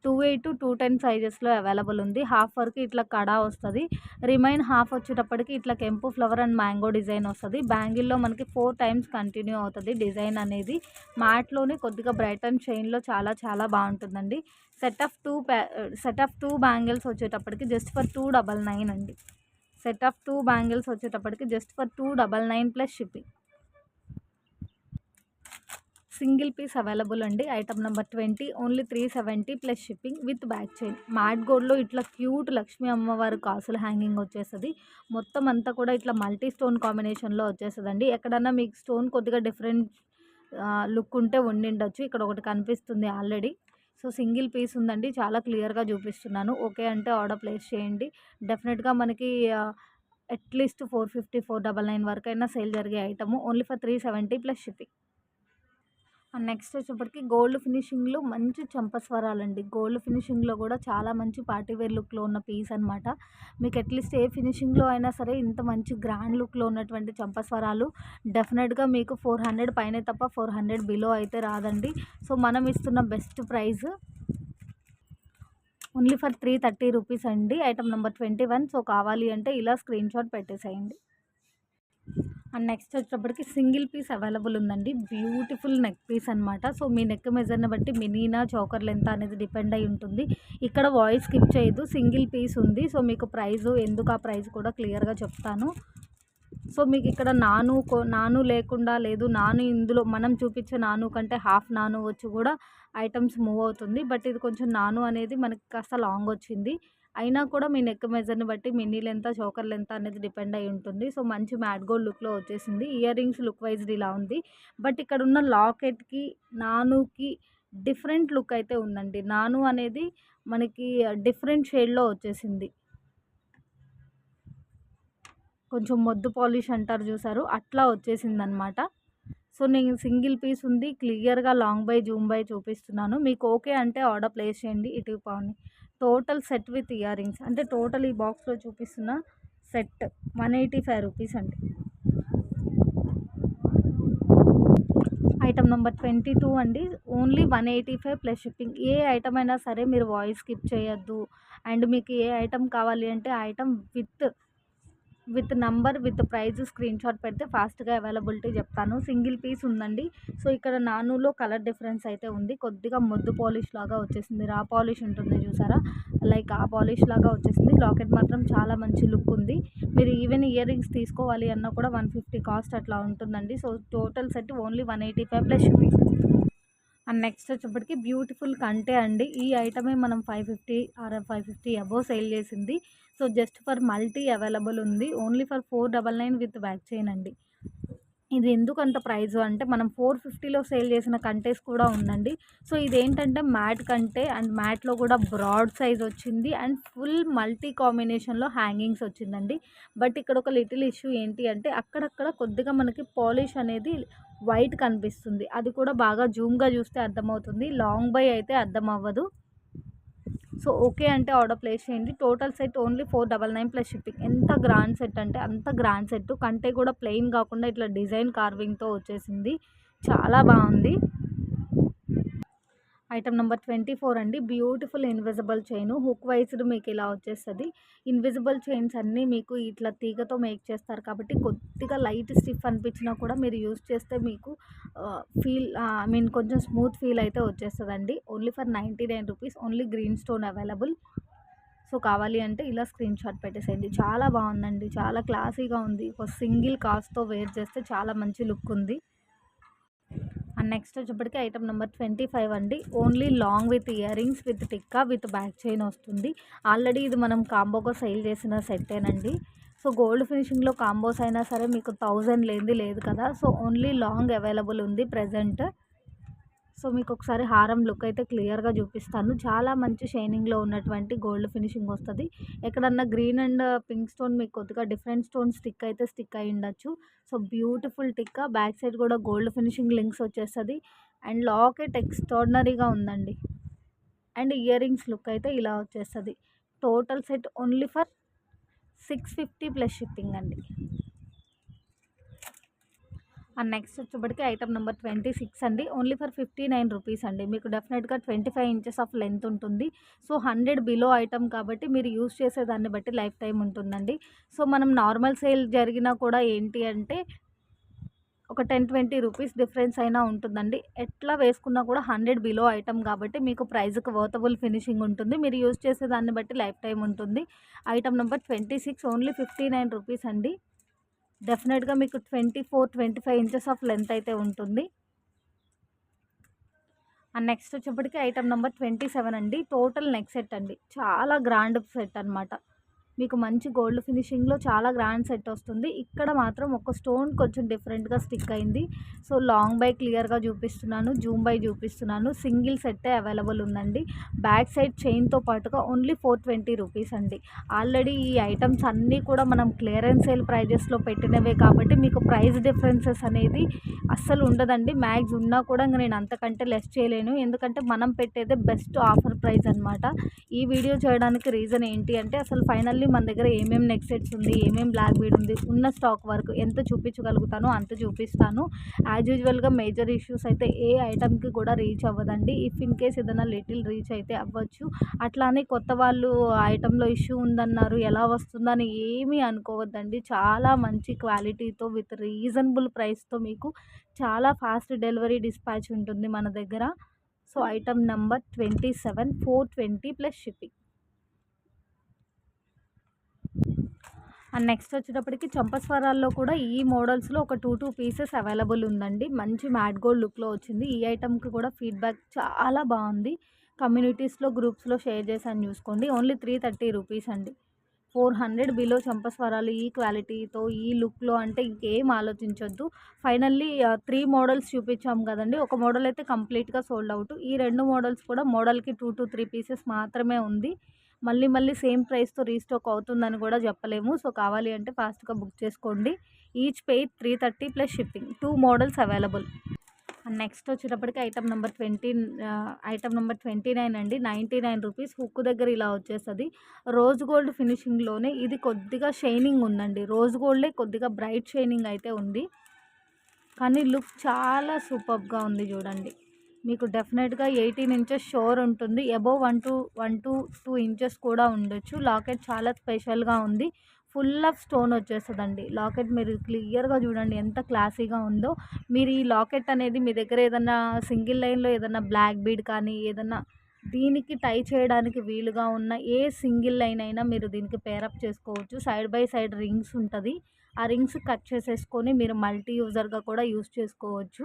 A: 28, 210 సైజెస్లో అవైలబుల్ ఉంది. హాఫ్ వరకు ఇట్లా కడా వస్తుంది. రిమైన్ హాఫ్ వచ్చేటప్పటికి ఇట్లా కెంపు ఫ్లవర్ అండ్ మ్యాంగో డిజైన్ వస్తుంది. బ్యాంగిల్లో మనకి 4 టైమ్స్ కంటిన్యూ అవుతుంది డిజైన్ అనేది. మ్యాట్లోనే కొద్దిగా బ్రైట్ అండ్ షైన్లో చాలా చాలా బాగుంటుందండి. సెట్ ఆఫ్ 2 బ్యాంగిల్స్ వచ్చేటప్పటికి జస్ట్ ఫర్ 299 అండి. సెట్ ఆఫ్ 2 బ్యాంగిల్స్ వచ్చేటప్పటికి just for 299 plus shipping. Single piece available అండి. Item number 20 only 370 plus shipping with back chain. Matte గోల్డ్లో ఇట్లా క్యూట్ లక్ష్మీ అమ్మవారి కాసులు హ్యాంగింగ్ వచ్చేస్తుంది. మొత్తం అంతా కూడా ఇట్లా మల్టీ స్టోన్ కాంబినేషన్లో వచ్చేస్తుందండి. ఎక్కడన్నా మీకు స్టోన్ కొద్దిగా డిఫరెంట్ లుక్ ఉంటే ఉండిండొచ్చు. ఇక్కడ ఒకటి కనిపిస్తుంది ఆల్రెడీ. సో, సింగిల్ పీస్ ఉందండి. చాలా క్లియర్గా చూపిస్తున్నాను. ఓకే అంటే ఆర్డర్ ప్లేస్ చేయండి. డెఫినెట్గా మనకి అట్లీస్ట్ 450, 499 వరకైనా సేల్ జరిగే item. Only for 370 plus shipping. And next వచ్చేప్పటికి గోల్డ్ ఫినిషింగ్లో మంచి చంపస్వరాలండి. గోల్డ్ ఫినిషింగ్లో కూడా చాలా మంచి పార్టీవేర్ లుక్లో ఉన్న పీస్ అనమాట. మీకు అట్లీస్ట్ ఏ ఫినిషింగ్లో అయినా సరే ఇంత మంచి గ్రాండ్ లుక్లో ఉన్నటువంటి చంపస్వరాలు డెఫినెట్గా మీకు 400 పైనే తప్ప 400 బిలో అయితే రాదండి. సో, మనం ఇస్తున్న best price only for 330 rupees అండి. Item number 21. సో, కావాలి అంటే ఇలా స్క్రీన్ షాట్ పెట్టేసేయండి. అండ్ నెక్స్ట్ వచ్చేటప్పటికి సింగిల్ పీస్ అవైలబుల్ ఉందండి. బ్యూటిఫుల్ నెక్ పీస్ అనమాట. సో, మీ నెక్ మెజర్ని బట్టి మినీనా చోకర్ లెంత్ అనేది డిపెండ్ అయి ఉంటుంది. ఇక్కడ వాయిస్ స్కిప్ చేయొద్దు. సింగిల్ పీస్ ఉంది. సో, మీకు ప్రైజు ఎందుకు ఆ ప్రైస్ కూడా క్లియర్గా చెప్తాను. సో, మీకు ఇక్కడ నాను లేకుండా లేదు, నాను ఇందులో మనం చూపించే నాను కంటే హాఫ్ నాను వచ్చి కూడా ఐటమ్స్ మూవ్ అవుతుంది. బట్ ఇది కొంచెం నాను అనేది మనకి కాస్త లాంగ్ వచ్చింది. అయినా కూడా మీ నెక్ మెజర్ని బట్టి మినీ లెంత్, చోకర్ లెంత్ అనేది డిపెండ్ అయి ఉంటుంది. సో, మంచి మ్యాట్ గోల్డ్ లుక్లో వచ్చేసింది. ఇయర్ రింగ్స్ లుక్ వైజ్డ్ ఇలా ఉంది. బట్ ఇక్కడ ఉన్న లాకెట్కి నానుకి డిఫరెంట్ లుక్ అయితే ఉందండి. నాను అనేది మనకి డిఫరెంట్ షేడ్లో వచ్చేసింది. కొంచెం మొద్దు పాలిష్ అంటారు చూసారు, అట్లా వచ్చేసిందనమాట. సో, నేను సింగిల్ పీస్ ఉంది. క్లియర్గా లాంగ్ బై జూమ్ బై చూపిస్తున్నాను. మీకు ఓకే అంటే ఆర్డర్ ప్లేస్ చేయండి. ఇటు పాని total set with earrings అంటే టోటల్ ఈ బాక్స్లో చూపిస్తున్న సెట్ 185 రూపీస్ అండి. ఐటమ్ నెంబర్ 22 అండి. Only 185 plus shipping. ఏ ఐటమ్ అయినా సరే మీరు వాయిస్ స్కిప్ చేయొద్దు. అండ్ మీకు ఏ ఐటమ్ కావాలి అంటే ఆ item with number with price screenshot పెడితే ఫాస్ట్గా అవైలబిలిటీ చెప్తాను. సింగిల్ పీస్ ఉందండి. సో, ఇక్కడ నానులో కలర్ డిఫరెన్స్ అయితే ఉంది. కొద్దిగా మొద్దు పాలిష్ లాగా వచ్చేసింది. రా పాలిష్ ఉంటుంది చూసారా, లైక్ ఆ పాలిష్ లాగా వచ్చేసింది. లాకెట్ మాత్రం చాలా మంచి లుక్ ఉంది. మీరు ఈవెన్ ఇయర్ రింగ్స్ తీసుకోవాలి అన్నా కూడా 150 కాస్ట్ అట్లా ఉంటుందండి. So, total set only 185 plus shipping. And next వచ్చేప్పటికి బ్యూటిఫుల్ కంటే అండి. ఈ ఐటమే మనం 550 ఆర్ 550 అబోవ్ సేల్ చేసింది. So, just for multi available ఉంది. Only for 499 with back chain అండి. ఇది ఎందుకంత ప్రైజు అంటే మనం 450లో సేల్ చేసిన కంటెస్ కూడా ఉందండి. సో ఇదేంటంటే మ్యాట్ కంటే అండ్ మ్యాట్‌లో కూడా బ్రాడ్ సైజ్ వచ్చింది అండ్ ఫుల్ మల్టీ కాంబినేషన్‌లో హ్యాంగింగ్స్ వచ్చిందండి. బట్ ఇక్కడ ఒక లిటిల్ ఇష్యూ ఏంటి అంటే అక్కడక్కడ కొద్దిగా మనకి పాలిష్ అనేది వైట్ కనిపిస్తుంది. అది కూడా బాగా జూమ్‌గా చూస్తే అర్థమవుతుంది. లాంగ్ బై అయితే అర్థం అవ్వదు. సో ఓకే అంటే ఆర్డర్ ప్లేస్ చేయండి. Total set only 499 plus shipping. ఎంత గ్రాండ్ సెట్ అంటే అంత గ్రాండ్ సెట్. కంటే కూడా ప్లెయిన్ కాకుండా ఇట్లా డిజైన్ కార్వింగ్‌తో వచ్చేసింది. చాలా బాగుంది. ఐటమ్ నెంబర్ 24 అండి. బ్యూటిఫుల్ ఇన్విజిబుల్ చైను హుక్ వైజ్డ్ మీకు ఇలా వచ్చేస్తుంది. ఇన్విజిబుల్ చైన్స్ అన్నీ మీకు ఇట్లా తీగతో మేక్ చేస్తారు కాబట్టి కొద్దిగా లైట్ స్టిఫ్ అనిపించినా కూడా మీరు యూస్ చేస్తే మీకు ఐ మీన్ కొంచెం స్మూత్ ఫీల్ అయితే వచ్చేస్తుందండి. Only for 99 rupees. Only green stone available. So కావాలి అంటే ఇలా స్క్రీన్ షాట్ పెట్టేసేయండి. చాలా బాగుందండి. చాలా క్లాసీగా ఉంది. ఒక సింగిల్ కాస్ట్‌తో వేర్ చేస్తే చాలా మంచి లుక్ ఉంది. అండ్ నెక్స్ట్ వచ్చేప్పటికి ఐటమ్ నెంబర్ 25 అండి. Only long with earrings with tikka with back chain వస్తుంది. ఆల్రెడీ ఇది మనం కాంబోగా సేల్ చేసిన సెట్టేనండి. సో గోల్డ్ ఫినిషింగ్లో కాంబోస్ అయినా సరే మీకు 1000 లేనిది లేదు కదా. సో ఓన్లీ లాంగ్ అవైలబుల్ ఉంది ప్రెజెంట్. సో మీకు ఒకసారి హారం లుక్ అయితే క్లియర్గా చూపిస్తాను. చాలా మంచి షైనింగ్లో ఉన్నటువంటి గోల్డ్ ఫినిషింగ్ వస్తుంది. ఎక్కడన్నా గ్రీన్ అండ్ పింక్ స్టోన్ మీకు కొద్దిగా డిఫరెంట్ స్టోన్ స్టిక్ అయితే స్టిక్ అయి ఉండొచ్చు. So beautiful tikka back side కూడా గోల్డ్ ఫినిషింగ్ లింక్స్ వచ్చేస్తుంది. అండ్ లాకెట్ ఎక్స్ట్రాడినరీగా ఉందండి. అండ్ ఇయర్ రింగ్స్ లుక్ అయితే ఇలా వచ్చేస్తుంది. Total set only for 650 plus shipping అండి. అండ్ నెక్స్ట్ వచ్చేప్పటికి ఐటమ్ నెంబర్ 26 అండి. ఓన్లీ ఫర్ 59 రూపీస్ అండి. మీకు డెఫినెట్గా 25 ఇంచెస్ ఆఫ్ లెంత్ ఉంటుంది. సో 100 బిలో ఐటమ్ కాబట్టి మీరు యూస్ చేసేదాన్ని బట్టి లైఫ్ టైం ఉంటుందండి. సో మనం నార్మల్ సేల్ జరిగినా కూడా ఏంటి అంటే ఒక 10-20 రూపీస్ డిఫరెన్స్ అయినా ఉంటుందండి. ఎట్లా వేసుకున్నా కూడా 100 బిలో ఐటమ్ కాబట్టి మీకు ప్రైస్‌కి వర్తబుల్ ఫినిషింగ్ ఉంటుంది. మీరు యూస్ చేసేదాన్ని బట్టి లైఫ్ టైం ఉంటుంది. ఐటమ్ నెంబర్ 26 ఓన్లీ 59 రూపీస్ అండి. డెఫినెట్గా మీకు 24-25 ఇంచెస్ ఆఫ్ లెంత్ అయితే ఉంటుంది. అండ్ నెక్స్ట్ వచ్చేప్పటికి ఐటమ్ నెంబర్ 27 అండి. టోటల్ నెక్ సెట్ అండి. చాలా గ్రాండ్ సెట్ అనమాట. మీకు మంచి గోల్డ్ ఫినిషింగ్లో చాలా గ్రాండ్ సెట్ వస్తుంది. ఇక్కడ మాత్రం ఒక స్టోన్ కొంచెం డిఫరెంట్గా స్టిక్ అయింది. సో లాంగ్ బై క్లియర్గా చూపిస్తున్నాను, జూమ్ బై చూపిస్తున్నాను. సింగిల్ సెట్టే అవైలబుల్ ఉందండి. బ్యాక్ సైడ్ చైన్తో పాటుగా ఓన్లీ 420 రూపీస్ అండి. ఆల్రెడీ ఈ ఐటమ్స్ అన్నీ కూడా మనం క్లియరెన్స్ సేల్ ప్రైజెస్లో పెట్టినవే కాబట్టి మీకు ప్రైస్ డిఫరెన్సెస్ అనేది అస్సలు ఉండదండి. మ్యాక్స్ ఉన్నా కూడా ఇంక నేను అంతకంటే లెస్ చేయలేను. ఎందుకంటే మనం పెట్టేదే బెస్ట్ ఆఫర్ ప్రైస్ అనమాట. ఈ వీడియో చేయడానికి రీజన్ ఏంటి అంటే అసలు ఫైనల్లీ మన దగ్గర ఏమేమి నెక్ సెట్స్ ఉంది, ఏమేమి బ్లాక్ బీడ్ ఉంది, ఉన్న స్టాక్ వరకు ఎంత చూపించగలుగుతానో అంత చూపిస్తాను. యాజ్ యూజువల్గా మేజర్ ఇష్యూస్ అయితే ఏ ఐటమ్కి కూడా రీచ్ అవ్వదండి. ఇఫ్ ఇన్ కేస్ ఏదైనా లిటిల్ రీచ్ అయితే అవ్వచ్చు. అట్లానే కొత్త వాళ్ళు ఐటెంలో ఇష్యూ ఉందన్నారు ఎలా వస్తుందని ఏమీ అనుకోవద్దండి. చాలా మంచి క్వాలిటీతో విత్ రీజనబుల్ ప్రైస్తో మీకు చాలా ఫాస్ట్ డెలివరీ డిస్పాచ్ ఉంటుంది మన దగ్గర. So item number 27 420 plus shipping. And next వచ్చేటప్పటికి చంపస్వరాల్లో కూడా ఈ మోడల్స్లో ఒక 2 పీసెస్ అవైలబుల్ ఉందండి. మంచి మ్యాట్ గోల్డ్ లుక్లో వచ్చింది. ఈ ఐటమ్కి కూడా ఫీడ్బ్యాక్ చాలా బాగుంది. కమ్యూనిటీస్లో గ్రూప్స్లో షేర్ చేశాను చూసుకోండి. ఓన్లీ 330 రూపీస్ అండి. 400 బిలో చంపస్వరాలు ఈ క్వాలిటీతో ఈ లుక్లో అంటే ఇంకేం ఆలోచించొద్దు. ఫైనల్లీ 3 మోడల్స్ చూపించాం కదండి. ఒక మోడల్ అయితే కంప్లీట్గా సోల్డ్ అవుట్. ఈ 2 మోడల్స్ కూడా మోడల్కి 2-3 పీసెస్ మాత్రమే ఉంది. మళ్ళీ సేమ్ ప్రైస్తో రీస్టాక్ అవుతుందని కూడా చెప్పలేము. సో కావాలి అంటే ఫాస్ట్గా బుక్ చేసుకోండి. Each pair 330 plus shipping. 2 models available. And next వచ్చేటప్పటికి ఐటమ్ నెంబర్ 29 అండి. 99 రూపీస్. హుక్ దగ్గర ఇలా వచ్చేస్తుంది. రోజ్ గోల్డ్ ఫినిషింగ్లోనే ఇది కొద్దిగా షైనింగ్ ఉందండి. రోజ్ గోల్డే కొద్దిగా బ్రైట్ షైనింగ్ అయితే ఉంది. కానీ లుక్ చాలా సూపర్గా ఉంది చూడండి. మీకు డెఫినెట్గా 18 ఇంచెస్ షోర్ ఉంటుంది. అబోవ్ 1-2 ఇంచెస్ కూడా ఉండొచ్చు. లాకెట్ చాలా స్పెషల్గా ఉంది. ఫుల్ ఆఫ్ స్టోన్ వచ్చేస్తుందండి. లాకెట్ మీరు క్లియర్గా చూడండి ఎంత క్లాసీగా ఉందో. మీరు ఈ లాకెట్ అనేది మీ దగ్గర ఏదన్నా సింగిల్ లైన్లో ఏదన్నా బ్లాక్ బీడ్ కానీ ఏదన్నా దీనికి టై చేయడానికి వీలుగా ఉన్న ఏ సింగిల్ లైన్ అయినా మీరు దీనికి పేరప్ చేసుకోవచ్చు. సైడ్ బై సైడ్ రింగ్స్ ఉంటుంది. ఆ రింగ్స్ కట్ చేసేసుకొని మీరు మల్టీ యూజర్గా కూడా యూస్ చేసుకోవచ్చు.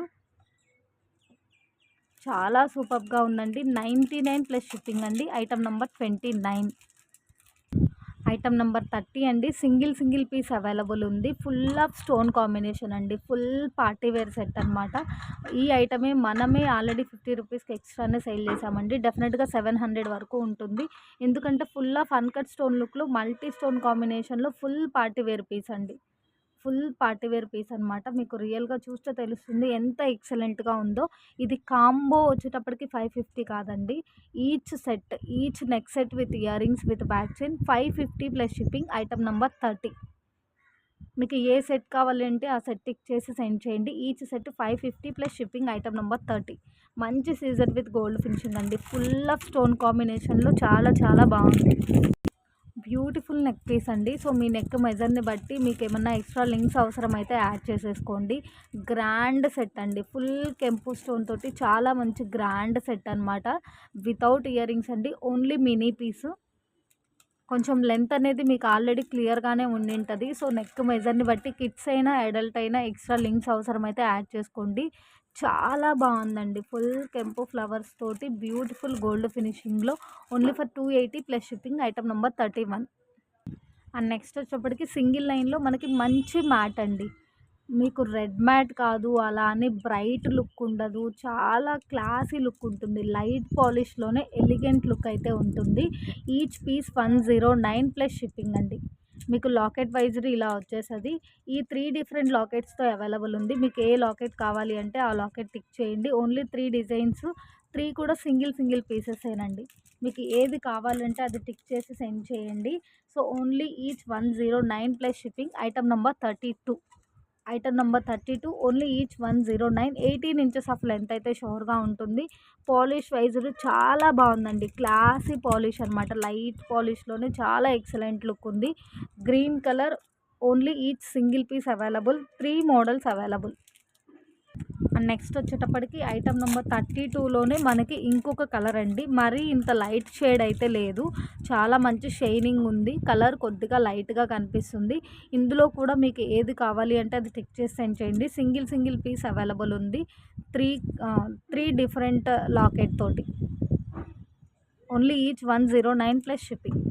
A: చాలా సూపర్గా ఉందండి. 99 ప్లస్ షిప్పింగ్ అండి. Item number 29. ఐటమ్ నెంబర్ 30 అండి. సింగిల్ పీస్ అవైలబుల్ ఉంది. ఫుల్ ఆఫ్ స్టోన్ కాంబినేషన్ అండి. ఫుల్ పార్టీ వేర్ సెట్ అనమాట. ఈ ఐటమే మనమే ఆల్రెడీ 50 రూపీస్కి ఎక్స్ట్రానే సేల్ చేసామండి. డెఫినెట్గా 700 వరకు ఉంటుంది. ఎందుకంటే ఫుల్ ఆఫ్ అన్కట్ స్టోన్ లుక్లో మల్టీ స్టోన్ కాంబినేషన్లో ఫుల్ పార్టీ వేర్ పీస్ అండి. ఫుల్ పార్టీ వేర్ పీస్ అనమాట. మీకు రియల్గా చూస్తే తెలుస్తుంది ఎంత ఎక్సలెంట్గా ఉందో. ఇది కాంబో వచ్చేటప్పటికి 550 కాదండి. Each neck set with earrings with back chain 550 plus shipping. Item number 30. మీకు ఏ సెట్ కావాలంటే ఆ సెట్ టిక్ చేసి సెండ్ చేయండి. Each set 550 plus shipping. Item number 30. మంచి సీజర్ విత్ గోల్డ్ ఫినిషింగ్ అండి. ఫుల్ ఆఫ్ స్టోన్ కాంబినేషన్లో చాలా బాగుంది. బ్యూటిఫుల్ నెక్ పీస్ అండి. సో మీ నెక్ మెజర్ని బట్టి మీకు ఏమన్నా ఎక్స్ట్రా లింక్స్ అవసరమైతే యాడ్ చేసేసుకోండి. గ్రాండ్ సెట్ అండి. ఫుల్ కెంపు స్టోన్ తోటి చాలా మంచి గ్రాండ్ సెట్ అనమాట. వితౌట్ ఇయర్ రింగ్స్ అండి. ఓన్లీ మినీ పీసు. కొంచెం లెంత్ అనేది మీకు ఆల్రెడీ క్లియర్గానే ఉండింటుంది. సో నెక్ మెజర్ని బట్టి కిడ్స్ అయినా అడల్ట్ అయినా ఎక్స్ట్రా లింక్స్ అవసరమైతే యాడ్ చేసుకోండి. చాలా బాగుందండి. ఫుల్ కెంపు ఫ్లవర్స్ తోటి బ్యూటిఫుల్ గోల్డ్ ఫినిషింగ్లో only for 280 plus shipping. Item number 31. And next వచ్చేప్పటికి సింగిల్ లైన్లో మనకి మంచి మ్యాట్ అండి. మీకు రెడ్ మ్యాట్ కాదు, అలా అని బ్రైట్ లుక్ ఉండదు. చాలా క్లాసీ లుక్ ఉంటుంది. లైట్ పాలిష్లోనే ఎలిగెంట్ లుక్ అయితే ఉంటుంది. ఈచ్ పీస్ 109 ప్లస్ షిప్పింగ్ అండి. మీకు లాకెట్ వైజ్రీ ఇలా వచ్చేస్తుంది. ఈ 3 డిఫరెంట్ లాకెట్స్తో అవైలబుల్ ఉంది. మీకు ఏ లాకెట్ కావాలి అంటే ఆ లాకెట్ టిక్ చేయండి. ఓన్లీ 3 డిజైన్స్, 3 కూడా సింగిల్ పీసెసేనండి. మీకు ఏది కావాలంటే అది టిక్ చేసి సెండ్ చేయండి. So only each 109 plus shipping. Item number 32. Item number 32. Only each 109. 18 inches of length అయితే షోర్గా ఉంటుంది. పాలిష్ వైజ్ చాలా బాగుందండి. క్లాసీ పాలిష్ అనమాట. లైట్ పాలిష్లోనే చాలా ఎక్సలెంట్ లుక్ ఉంది. Green colour. Only each single piece available. 3 models available. And next వచ్చేటప్పటికి ఐటమ్ నెంబర్ 32లోనే మనకి ఇంకొక కలర్ అండి. మరీ ఇంత లైట్ షేడ్ అయితే లేదు. చాలా మంచి షైనింగ్ ఉంది. కలర్ కొద్దిగా లైట్గా కనిపిస్తుంది. ఇందులో కూడా మీకు ఏది కావాలి అంటే అది టిక్ చేసి సెండ్ చేయండి. సింగిల్ పీస్ అవైలబుల్ ఉంది. 3 డిఫరెంట్ లాకెట్ తోటి. Only each 109 plus shipping.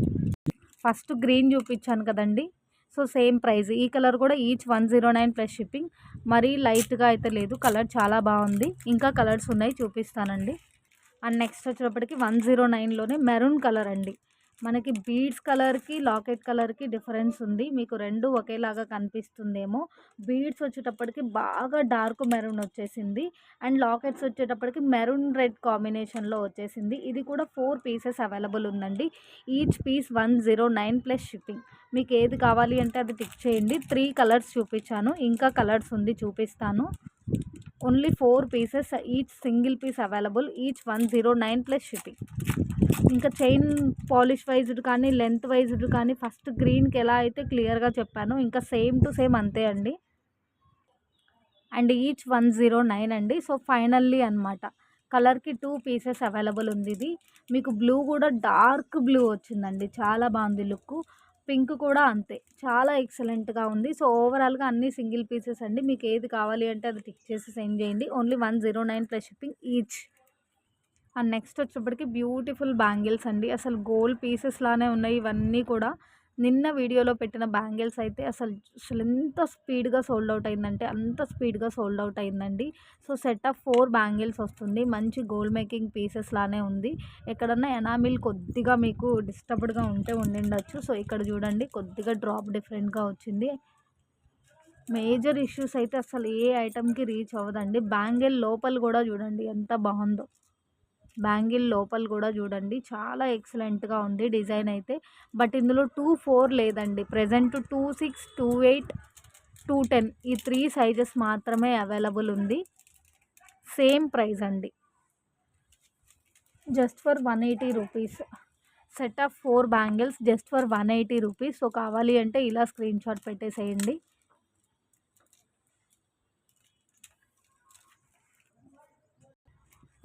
A: First green చూపించాను కదండి. So same price. ఈ కలర్ కూడా ఈచ్ 109 ప్లస్ షిప్పింగ్. మరీ లైట్గా అయితే లేదు. కలర్ చాలా బాగుంది. ఇంకా కలర్స్ ఉన్నాయి, చూపిస్తానండి. అండ్ నెక్స్ట్ వచ్చేటప్పటికి 109లోనే మెరూన్ కలర్ అండి. మనకి బీడ్స్ కలర్కి లాకెట్ కలర్కి డిఫరెన్స్ ఉంది. మీకు రెండు ఒకేలాగా కనిపిస్తుందేమో. బీడ్స్ వచ్చేటప్పటికి బాగా డార్క్ మెరూన్ వచ్చేసింది. అండ్ లాకెట్స్ వచ్చేటప్పటికి మెరూన్ రెడ్ కాంబినేషన్లో వచ్చేసింది. ఇది కూడా 4 పీసెస్ అవైలబుల్ ఉందండి. Each piece 109 plus shipping. మీకు ఏది కావాలి అంటే అది టిక్ చేయండి. 3 కలర్స్ చూపించాను, ఇంకా కలర్స్ ఉంది, చూపిస్తాను. Only 4 pieces. Each single piece available. Each 109 plus shipping. ఇంకా చైన్ పాలిష్ వైజ్డ్ కానీ లెంత్ వైజ్డ్ కానీ ఫస్ట్ గ్రీన్కి ఎలా అయితే క్లియర్గా చెప్పాను, ఇంకా సేమ్ టు సేమ్ అంతే అండి. అండ్ ఈచ్ 109 అండి. సో ఫైనల్లీ అనమాట, కలర్కి 2 పీసెస్ అవైలబుల్ ఉంది. ఇది మీకు బ్లూ కూడా డార్క్ బ్లూ వచ్చిందండి. చాలా బాగుంది లుక్. పింక్ కూడా అంతే, చాలా ఎక్సలెంట్గా ఉంది. సో ఓవరాల్గా అన్ని సింగిల్ పీసెస్ అండి. మీకు ఏది కావాలి అంటే అది టిక్ చేసి సెండ్ చేయండి. Only 109 plus shipping each. And next వచ్చేప్పటికి బ్యూటిఫుల్ బ్యాంగిల్స్ అండి. అసలు గోల్డ్ పీసెస్ లానే ఉన్నాయి ఇవన్నీ కూడా. నిన్న వీడియోలో పెట్టిన బ్యాంగిల్స్ అయితే అసలు ఎంత స్పీడ్గా సోల్డ్ అవుట్ అయిందంటే అంత స్పీడ్గా సోల్డ్ అవుట్ అయిందండి. సో సెట్ ఆఫ్ 4 బ్యాంగిల్స్ వస్తుంది. మంచి గోల్డ్ మేకింగ్ పీసెస్ లానే ఉంది. ఎక్కడన్నా ఎనామిల్ కొద్దిగా మీకు డిస్టర్బ్డ్గా ఉండిండొచ్చు. సో ఇక్కడ చూడండి, కొద్దిగా డ్రాప్ డిఫరెంట్గా వచ్చింది. మేజర్ ఇష్యూస్ అయితే అసలు ఏ ఐటమ్కి రీచ్ అవ్వదండి. బ్యాంగిల్ లోపల కూడా చూడండి ఎంత బాగుందో. బ్యాంగిల్ లోపల కూడా చూడండి, చాలా ఎక్సలెంట్గా ఉంది డిజైన్ అయితే. బట్ ఇందులో 2-4 లేదండి. ప్రజెంట్ 2-6, 2-8, 2-10 ఈ 3 సైజెస్ మాత్రమే అవైలబుల్ ఉంది. సేమ్ ప్రైస్ అండి. Just for 180 rupees. Set of 4 bangles just for 180 rupees. So కావాలి అంటే ఇలా స్క్రీన్ షాట్ పెట్టేసేయండి.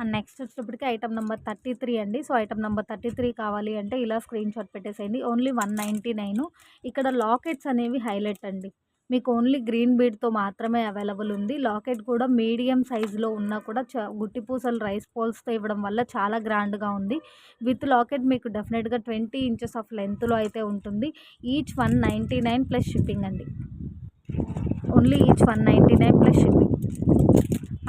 A: అండ్ నెక్స్ట్ వచ్చేటప్పటికి ఐటమ్ నెంబర్ 33 అండి. సో ఐటమ్ నెంబర్ 33 కావాలి అంటే ఇలా స్క్రీన్ షాట్ పెట్టేసేయండి. ఓన్లీ 199. ఇక్కడ లాకెట్స్ అనేవి హైలైట్ అండి. మీకు ఓన్లీ గ్రీన్ బీడ్తో మాత్రమే అవైలబుల్ ఉంది. లాకెట్ కూడా మీడియం సైజులో ఉన్నా కూడా గుట్టి పూసలు రైస్ పోల్స్తో ఇవ్వడం వల్ల చాలా గ్రాండ్గా ఉంది. విత్ లాకెట్ మీకు డెఫినెట్గా 20 ఇంచెస్ ఆఫ్ లెంత్లో అయితే ఉంటుంది. ఈచ్ 199 ప్లస్ షిప్పింగ్ అండి. Only each 199 plus shipping.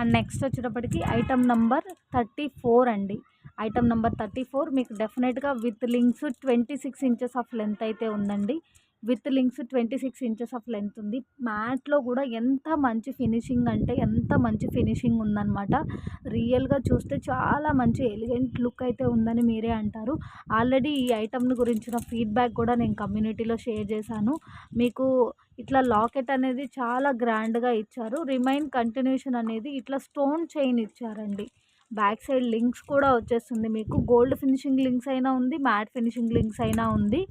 A: And next వచ్చేటప్పటికి ఐటమ్ నంబర్ 34 అండి. ఐటమ్ నెంబర్ 34 మీకు డెఫినెట్గా with links 26 inches of length అయితే ఉందండి. With links 26 inches of length ఉంది. మ్యాట్లో కూడా ఎంత మంచి ఫినిషింగ్ అంటే ఎంత మంచి ఫినిషింగ్ ఉందన్నమాట. రియల్గా చూస్తే చాలా మంచి ఎలిగెంట్ లుక్ అయితే ఉందని మీరే అంటారు. ఆల్రెడీ ఈ ఐటమ్ని గురించిన ఫీడ్బ్యాక్ కూడా నేను కమ్యూనిటీలో షేర్ చేశాను. మీకు ఇట్లా లాకెట్ అనేది చాలా గ్రాండ్గా ఇచ్చారు. రిమైన్ కంటిన్యూషన్ అనేది ఇట్లా స్టోన్ చైన్ ఇచ్చారండి. బ్యాక్ సైడ్ లింక్స్ కూడా వచ్చేస్తుంది. మీకు గోల్డ్ ఫినిషింగ్ లింక్స్ అయినా ఉంది, మ్యాట్ ఫినిషింగ్ లింక్స్ అయినా ఉంది.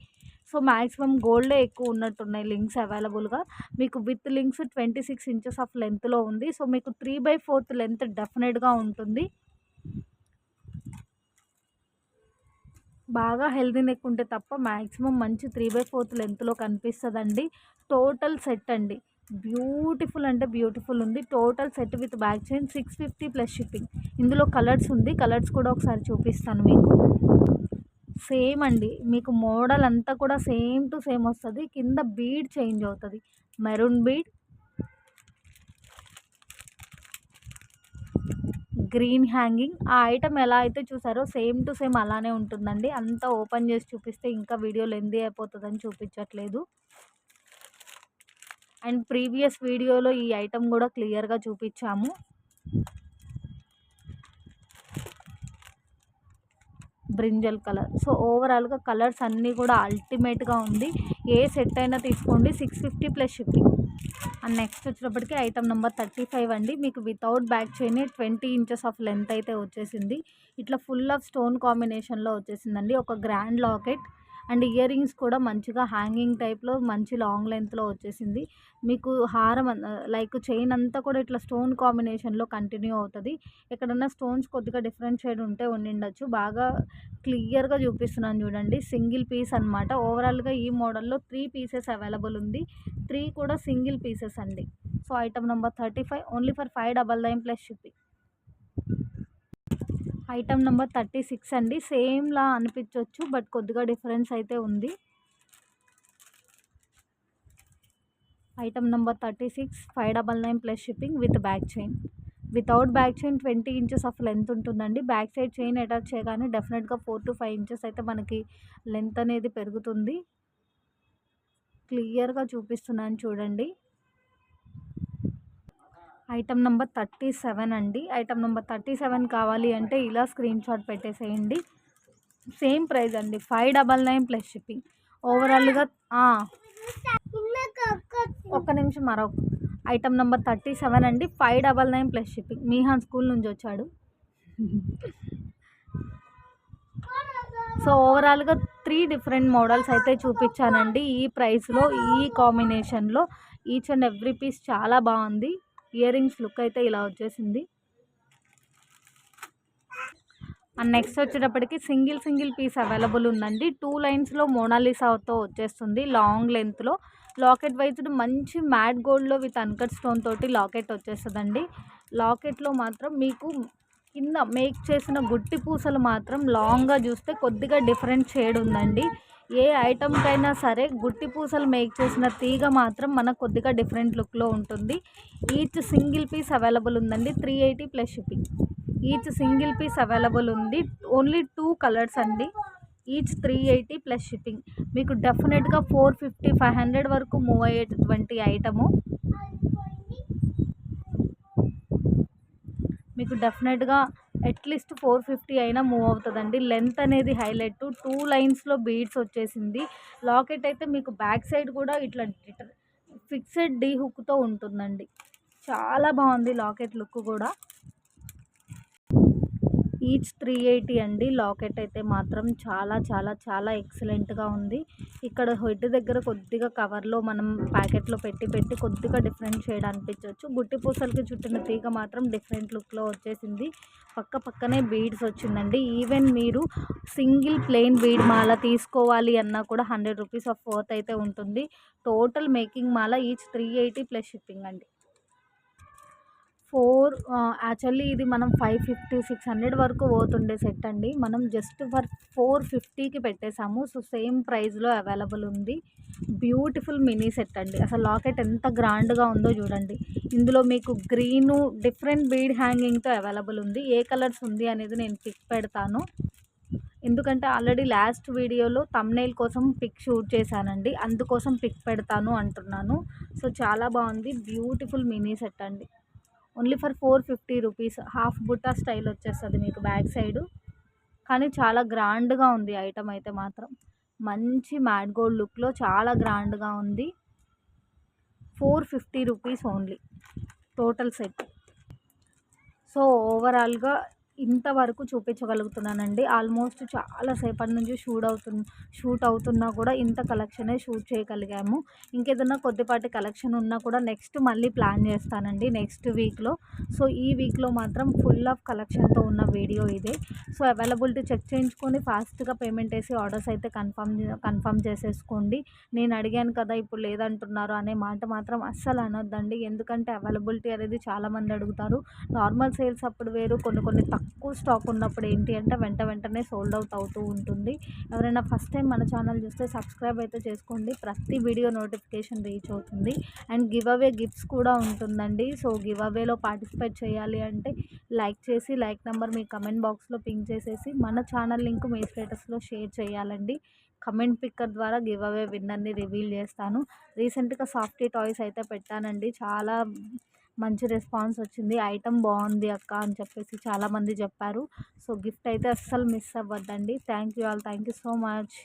A: సో మ్యాక్సిమం గోల్డే ఎక్కువ ఉన్నట్టున్నాయి లింక్స్ అవైలబుల్గా. మీకు విత్ లింక్స్ 26 ఇంచెస్ ఆఫ్ లెంత్లో ఉంది. సో మీకు 3/4 లెంత్ డెఫినెట్గా ఉంటుంది. బాగా హెల్దీ నెక్ ఉంటే తప్ప మ్యాక్సిమం మంచి 3/4 లెంత్లో కనిపిస్తుందండి. టోటల్ సెట్ అండి, బ్యూటిఫుల్ అంటే బ్యూటిఫుల్ ఉంది. Total set with back chain 650 plus shipping. ఇందులో కలర్స్ ఉంది, కలర్స్ కూడా ఒకసారి చూపిస్తాను మీకు. సేమ్ అండి, మీకు మోడల్ అంతా కూడా సేమ్ టు సేమ్ వస్తుంది. కింద బీడ్ చేంజ్ అవుతుంది, మెరూన్ బీడ్, గ్రీన్ హ్యాంగింగ్. ఆ ఐటమ్ ఎలా అయితే చూసారో సేమ్ టు సేమ్ అలానే ఉంటుందండి. అంతా ఓపెన్ చేసి చూపిస్తే ఇంకా వీడియో లెందీ అయిపోతుందని చూపించట్లేదు. అండ్ ప్రీవియస్ వీడియోలో ఈ ఐటమ్ కూడా క్లియర్గా చూపించాము. Brinjal colour. సో ఓవరాల్గా కలర్స్ అన్నీ కూడా అల్టిమేట్గా ఉంది. ఏ సెట్ అయినా తీసుకోండి, 650 ప్లస్ షిప్పింగ్. అండ్ నెక్స్ట్ వచ్చేటప్పటికి ఐటమ్ నెంబర్ 35 అండి. మీకు without back chain 20 inches of length అయితే వచ్చేసింది. ఇట్లా ఫుల్ ఆఫ్ స్టోన్ కాంబినేషన్లో వచ్చేసిందండి. ఒక grand locket and ear rings కూడా మంచిగా హ్యాంగింగ్ టైప్లో మంచి లాంగ్ లెంత్లో వచ్చేసింది. మీకు హారం లైక్ చైన్ అంతా కూడా ఇట్లా స్టోన్ కాంబినేషన్లో కంటిన్యూ అవుతుంది. ఎక్కడన్నా స్టోన్స్ కొద్దిగా డిఫరెంట్ షేడ్ ఉంటే ఉండిండొచ్చు. బాగా క్లియర్గా చూపిస్తున్నాను చూడండి. సింగిల్ పీస్ అనమాట. ఓవరాల్గా ఈ మోడల్లో 3 పీసెస్ అవైలబుల్ ఉంది. 3 కూడా సింగిల్ పీసెస్ అండి. So item number 35 only for 599 plus shipping. Item number 36 అండి. సేమ్లా అనిపించవచ్చు, బట్ కొద్దిగా డిఫరెన్స్ అయితే ఉంది. Item number 36 599 plus shipping with back chain. Without back chain 20 inches of length ఉంటుందండి. బ్యాక్ సైడ్ చైన్ అటాచ్ చేయగానే డెఫినెట్గా 4 to 5 ఇంచెస్ అయితే మనకి లెంత్ అనేది పెరుగుతుంది. క్లియర్గా చూపిస్తున్నాను చూడండి. ఐటమ్ నెంబర్ 37 అండి. ఐటమ్ నెంబర్ 37 కావాలి అంటే ఇలా స్క్రీన్ షాట్ పెట్టేసేయండి. సేమ్ ప్రైస్ అండి, 599 ప్లస్ షిప్పింగ్. ఓవరాల్గా ఒక్క నిమిషం మరొక ఐటమ్ నెంబర్ 37 అండి, 599 ప్లస్ షిప్పింగ్. మీహాన్ స్కూల్ నుంచి వచ్చాడు. సో ఓవరాల్గా 3 డిఫరెంట్ మోడల్స్ అయితే చూపించానండి ఈ ప్రైస్లో, ఈ కాంబినేషన్లో. ఈచ్ అండ్ ఎవ్రీ పీస్ చాలా బాగుంది. ఇయర్ రింగ్స్ లుక్ అయితే ఇలా వచ్చేసింది. అండ్ నెక్స్ట్ వచ్చేటప్పటికి సింగిల్ పీస్ అవైలబుల్ ఉందండి. 2 లైన్స్లో మోనాలిసాతో వచ్చేస్తుంది లాంగ్ లెంత్లో. లాకెట్ వైజ్డ్ మంచి మ్యాట్ గోల్డ్లో విత్ అన్కట్ స్టోన్ తోటి లాకెట్ వచ్చేస్తుందండి. లాకెట్లో మాత్రం మీకు కింద మేక్ చేసిన గుట్టి పూసలు మాత్రం లాంగ్గా చూస్తే కొద్దిగా డిఫరెంట్ షేడ్ ఉందండి. ఏ ఐటమ్కైనా సరే గుట్టి పూసలు మేక్ చేసిన తీగ మాత్రం మనకు కొద్దిగా డిఫరెంట్ లుక్లో ఉంటుంది. ఈచ్ సింగిల్ పీస్ అవైలబుల్ ఉందండి, 380 plus shipping. Each single piece available ఉంది. ఓన్లీ 2 కలర్స్ అండి. Each 380 plus shipping. మీకు డెఫినెట్గా 450-500 వరకు మూవ్ అయ్యేటటువంటి ఐటము. మీకు డెఫినెట్గా అట్లీస్ట్ 450 అయినా మూవ్ అవుతుందండి. లెంత్ అనేది హైలైట్. 2 లైన్స్లో బీడ్స్ వచ్చేసింది. లాకెట్ అయితే మీకు బ్యాక్ సైడ్ కూడా ఇట్లా ఫిక్సెడ్ డీ హుక్తో ఉంటుందండి. చాలా బాగుంది లాకెట్ లుక్ కూడా. ఈచ్ 380 అండి. లాకెట్ అయితే మాత్రం చాలా చాలా చాలా ఎక్సలెంట్గా ఉంది. ఇక్కడ హెడ్ దగ్గర కొద్దిగా కవర్లో మనం ప్యాకెట్లో పెట్టి పెట్టి కొద్దిగా డిఫరెంట్ షేడ్ అనిపించవచ్చు. గుట్టి పూసలకి చుట్టిన తీగ మాత్రం డిఫరెంట్ లుక్లో వచ్చేసింది. పక్కనే బీడ్స్ వచ్చిందండి. ఈవెన్ మీరు సింగిల్ ప్లెయిన్ బీడ్ మాల తీసుకోవాలి అన్నా కూడా 100 రూపీస్ ఆఫ్ వర్త్ అయితే ఉంటుంది. టోటల్ మేకింగ్ మాల ఈచ్ 380 ప్లస్ షిప్పింగ్ అండి. యాక్చువల్లీ ఇది మనం 550, 600 వరకు పోతుండే సెట్ అండి. మనం జస్ట్ ఫర్ 450కి పెట్టేశాము. సో సేమ్ ప్రైస్లో అవైలబుల్ ఉంది. బ్యూటిఫుల్ మినీ సెట్ అండి. అసలు లాకెట్ ఎంత గ్రాండ్గా ఉందో చూడండి. ఇందులో మీకు గ్రీను డిఫరెంట్ బీడ్ హ్యాంగింగ్తో అవైలబుల్ ఉంది. ఏ కలర్స్ ఉంది అనేది నేను పిక్ పెడతాను. ఎందుకంటే ఆల్రెడీ లాస్ట్ వీడియోలో థంబ్నెయిల్ కోసం పిక్ షూట్ చేశానండి. అందుకోసం పిక్ పెడతాను అంటున్నాను. సో చాలా బాగుంది. బ్యూటిఫుల్ మినీ సెట్ అండి. Only for 450 rupees. హాఫ్ బుట్టా స్టైల్ వచ్చేస్తుంది మీకు బ్యాక్ సైడు. కానీ చాలా గ్రాండ్గా ఉంది ఐటమ్ అయితే మాత్రం. మంచి మ్యాట్ గోల్డ్ లుక్లో చాలా గ్రాండ్గా ఉంది. 450 rupees only total set. So ఓవరాల్గా ఇంతవరకు చూపించగలుగుతున్నానండి. ఆల్మోస్ట్ చాలా సేపటి నుంచి షూట్ అవుతున్నా కూడా ఇంత కలెక్షనే షూట్ చేయగలిగాము. ఇంకేదన్నా కొద్దిపాటి కలెక్షన్ ఉన్నా కూడా నెక్స్ట్ మళ్ళీ ప్లాన్ చేస్తానండి నెక్స్ట్ వీక్లో. సో ఈ వీక్లో మాత్రం ఫుల్ ఆఫ్ కలెక్షన్తో ఉన్న వీడియో ఇదే. సో అవైలబిలిటీ చెక్ చేయించుకొని ఫాస్ట్గా పేమెంట్ వేసి ఆర్డర్స్ అయితే కన్ఫర్మ్ చేసేసుకోండి. నేను అడిగాను కదా ఇప్పుడు లేదంటున్నారు అనే మాట మాత్రం అస్సలు అనొద్దండి. ఎందుకంటే అవైలబిలిటీ అనేది చాలామంది అడుగుతారు. నార్మల్ సేల్స్ అప్పుడు వేరు, కొన్ని తక్కువ స్టాక్ ఉన్నప్పుడు ఏంటి అంటే వెంటనే సోల్డ్ అవుట్ అవుతూ ఉంటుంది. ఎవరైనా ఫస్ట్ టైం మన ఛానల్ చూస్తే సబ్స్క్రైబ్ అయితే చేసుకోండి. ప్రతి వీడియో నోటిఫికేషన్ రీచ్ అవుతుంది. అండ్ గివ్ అవే గిఫ్ట్స్ కూడా ఉంటుందండి. సో గివ్ అవేలో పార్టిసిపేట్ చేయాలి అంటే లైక్ చేసి లైక్ నెంబర్ మీ కమెంట్ బాక్స్లో పింక్ చేసేసి మన ఛానల్ లింక్ మీ స్టేటస్లో షేర్ చేయాలండి. కమెంట్ పిక్కర్ ద్వారా గివ్ అవే విన్నర్ని రివీల్ చేస్తాను. రీసెంట్గా సాఫ్టీ టాయ్స్ అయితే పెట్టానండి. చాలా మంచి రెస్పాన్స్ వచ్చింది. ఐటమ్ బాగుంది అక్క అని చెప్పేసి చాలామంది చెప్పారు. సో గిఫ్ట్ అయితే అస్సలు మిస్ అవ్వద్దండి. Thank you all. Thank you so much.